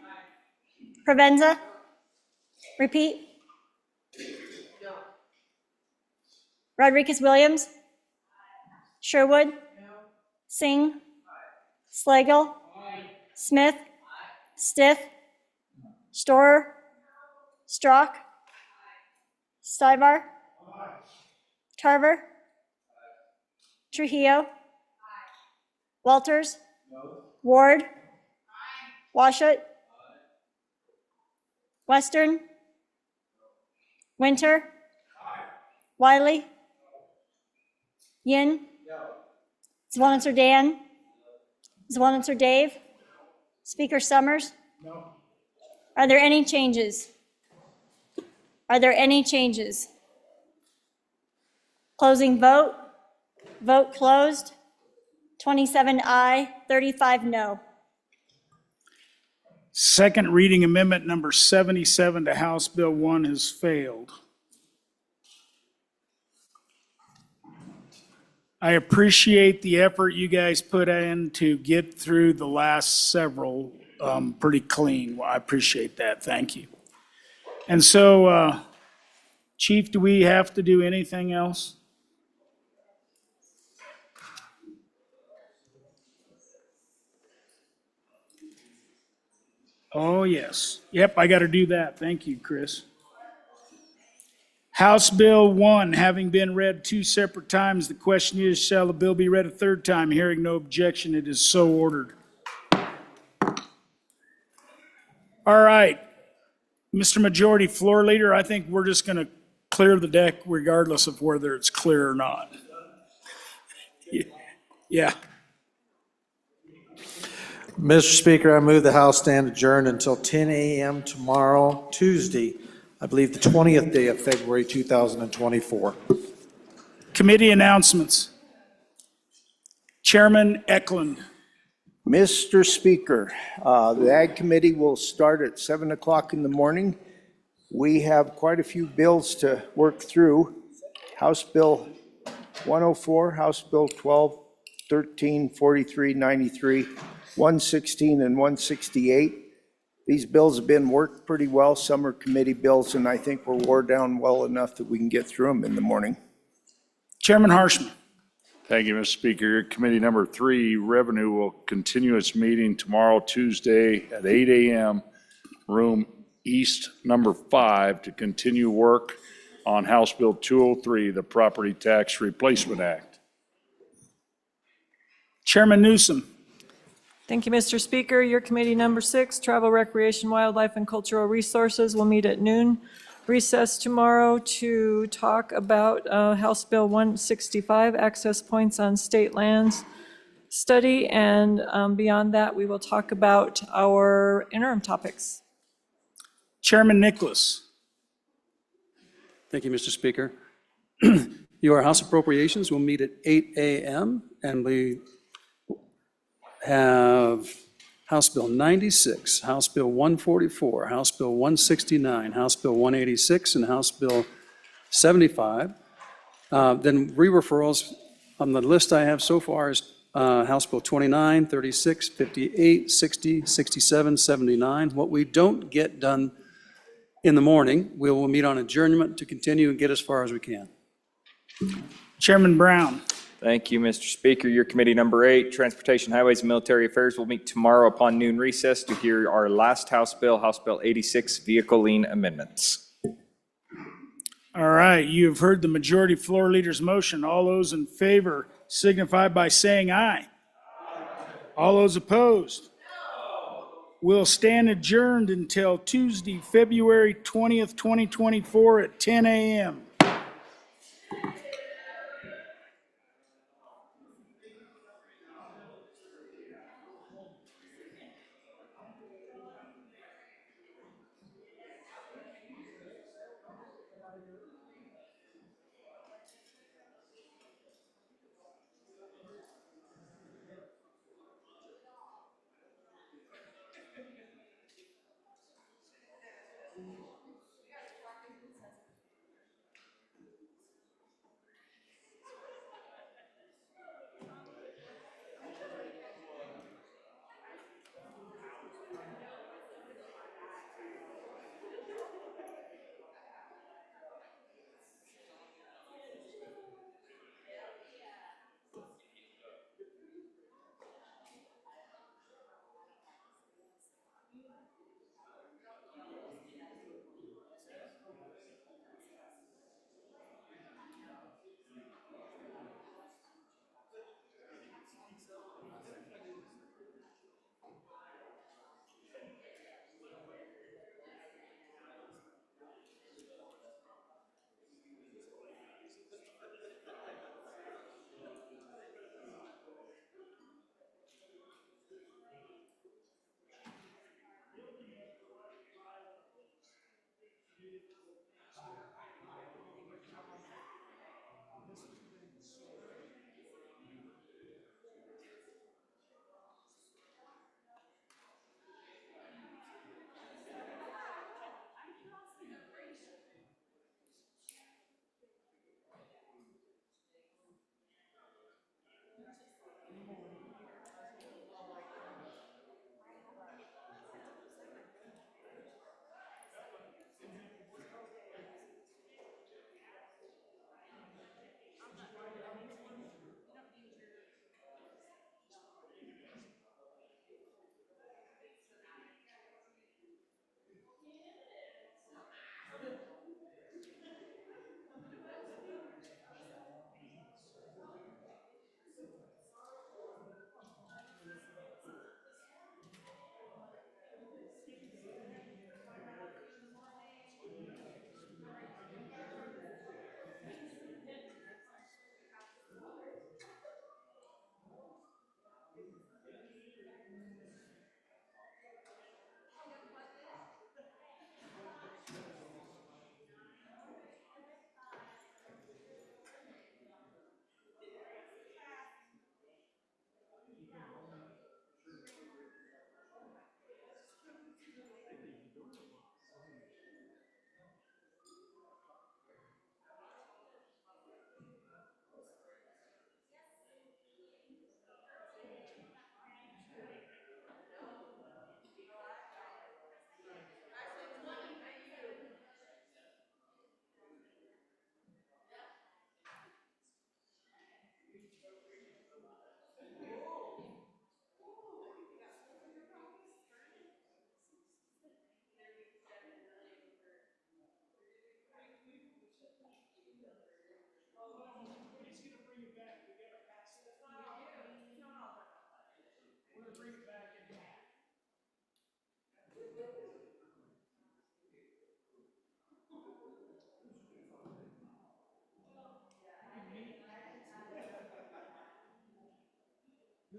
Speaker 1: Provenza? Repeat? Rodriguez-Williams? Sherwood? Singh? Slagle? Smith? Stiff? Storer? Strock? Stivar? Tarver? Trujillo? Walters? Ward? Washut? Western? Winter? Wiley? Yin? Zwanitzer Dan? Zwanitzer Dave? Speaker Summers? No. Are there any changes? Are there any changes? Closing vote. Vote closed. 27 aye, 35 no.
Speaker 2: Second reading amendment number 77 to House Bill 1 has failed. I appreciate the effort you guys put in to get through the last several pretty clean. Well, I appreciate that. Thank you. And so, Chief, do we have to do anything else? Oh, yes. Yep, I got to do that. Thank you, Chris. House Bill 1, having been read 2 separate times, the question is, shall the bill be read a 3rd time? Hearing no objection, it is so ordered. All right. Mr. Majority Floor Leader, I think we're just going to clear the deck regardless of whether it's clear or not. Yeah.
Speaker 8: Mr. Speaker, I move the House stand adjourned until 10 a.m. tomorrow, Tuesday, I believe the 20th day of February 2024.
Speaker 2: Committee announcements. Chairman Eklund.
Speaker 3: Mr. Speaker, the Ag Committee will start at 7 o'clock in the morning. We have quite a few bills to work through. House Bill 104, House Bill 12, 13, 43, 93, 116, and 168. These bills have been worked pretty well. Some are committee bills, and I think we're wore down well enough that we can get through them in the morning.
Speaker 2: Chairman Harshman.
Speaker 13: Thank you, Mr. Speaker. Committee number 3, Revenue, will continue its meeting tomorrow, Tuesday at 8 a.m., room East number 5, to continue work on House Bill 203, the Property Tax Replacement Act.
Speaker 2: Chairman Newsom.
Speaker 15: Thank you, Mr. Speaker. Your committee number 6, Travel, Recreation, Wildlife, and Cultural Resources, will meet at noon. Recess tomorrow to talk about House Bill 165, access points on state lands study, and beyond that, we will talk about our interim topics.
Speaker 2: Chairman Nicholas.
Speaker 7: Thank you, Mr. Speaker. Your House Appropriations will meet at 8 a.m. and we have House Bill 96, House Bill 144, House Bill 169, House Bill 186, and House Bill 75. Then re-referrals on the list I have so far is House Bill 29, 36, 58, 60, 67, 79. What we don't get done in the morning, we will meet on adjournment to continue and get as far as we can.
Speaker 2: Chairman Brown.
Speaker 19: Thank you, Mr. Speaker. Your committee number 8, Transportation, Highways, and Military Affairs, will meet tomorrow upon noon recess to hear our last House Bill, House Bill 86, Vehicle Lien Amendments.
Speaker 2: All right, you have heard the majority floor leader's motion. All those in favor signify by saying aye. All those opposed? We'll stand adjourned until Tuesday, February 20th, 2024 at 10 a.m.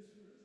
Speaker 9: Commissioners,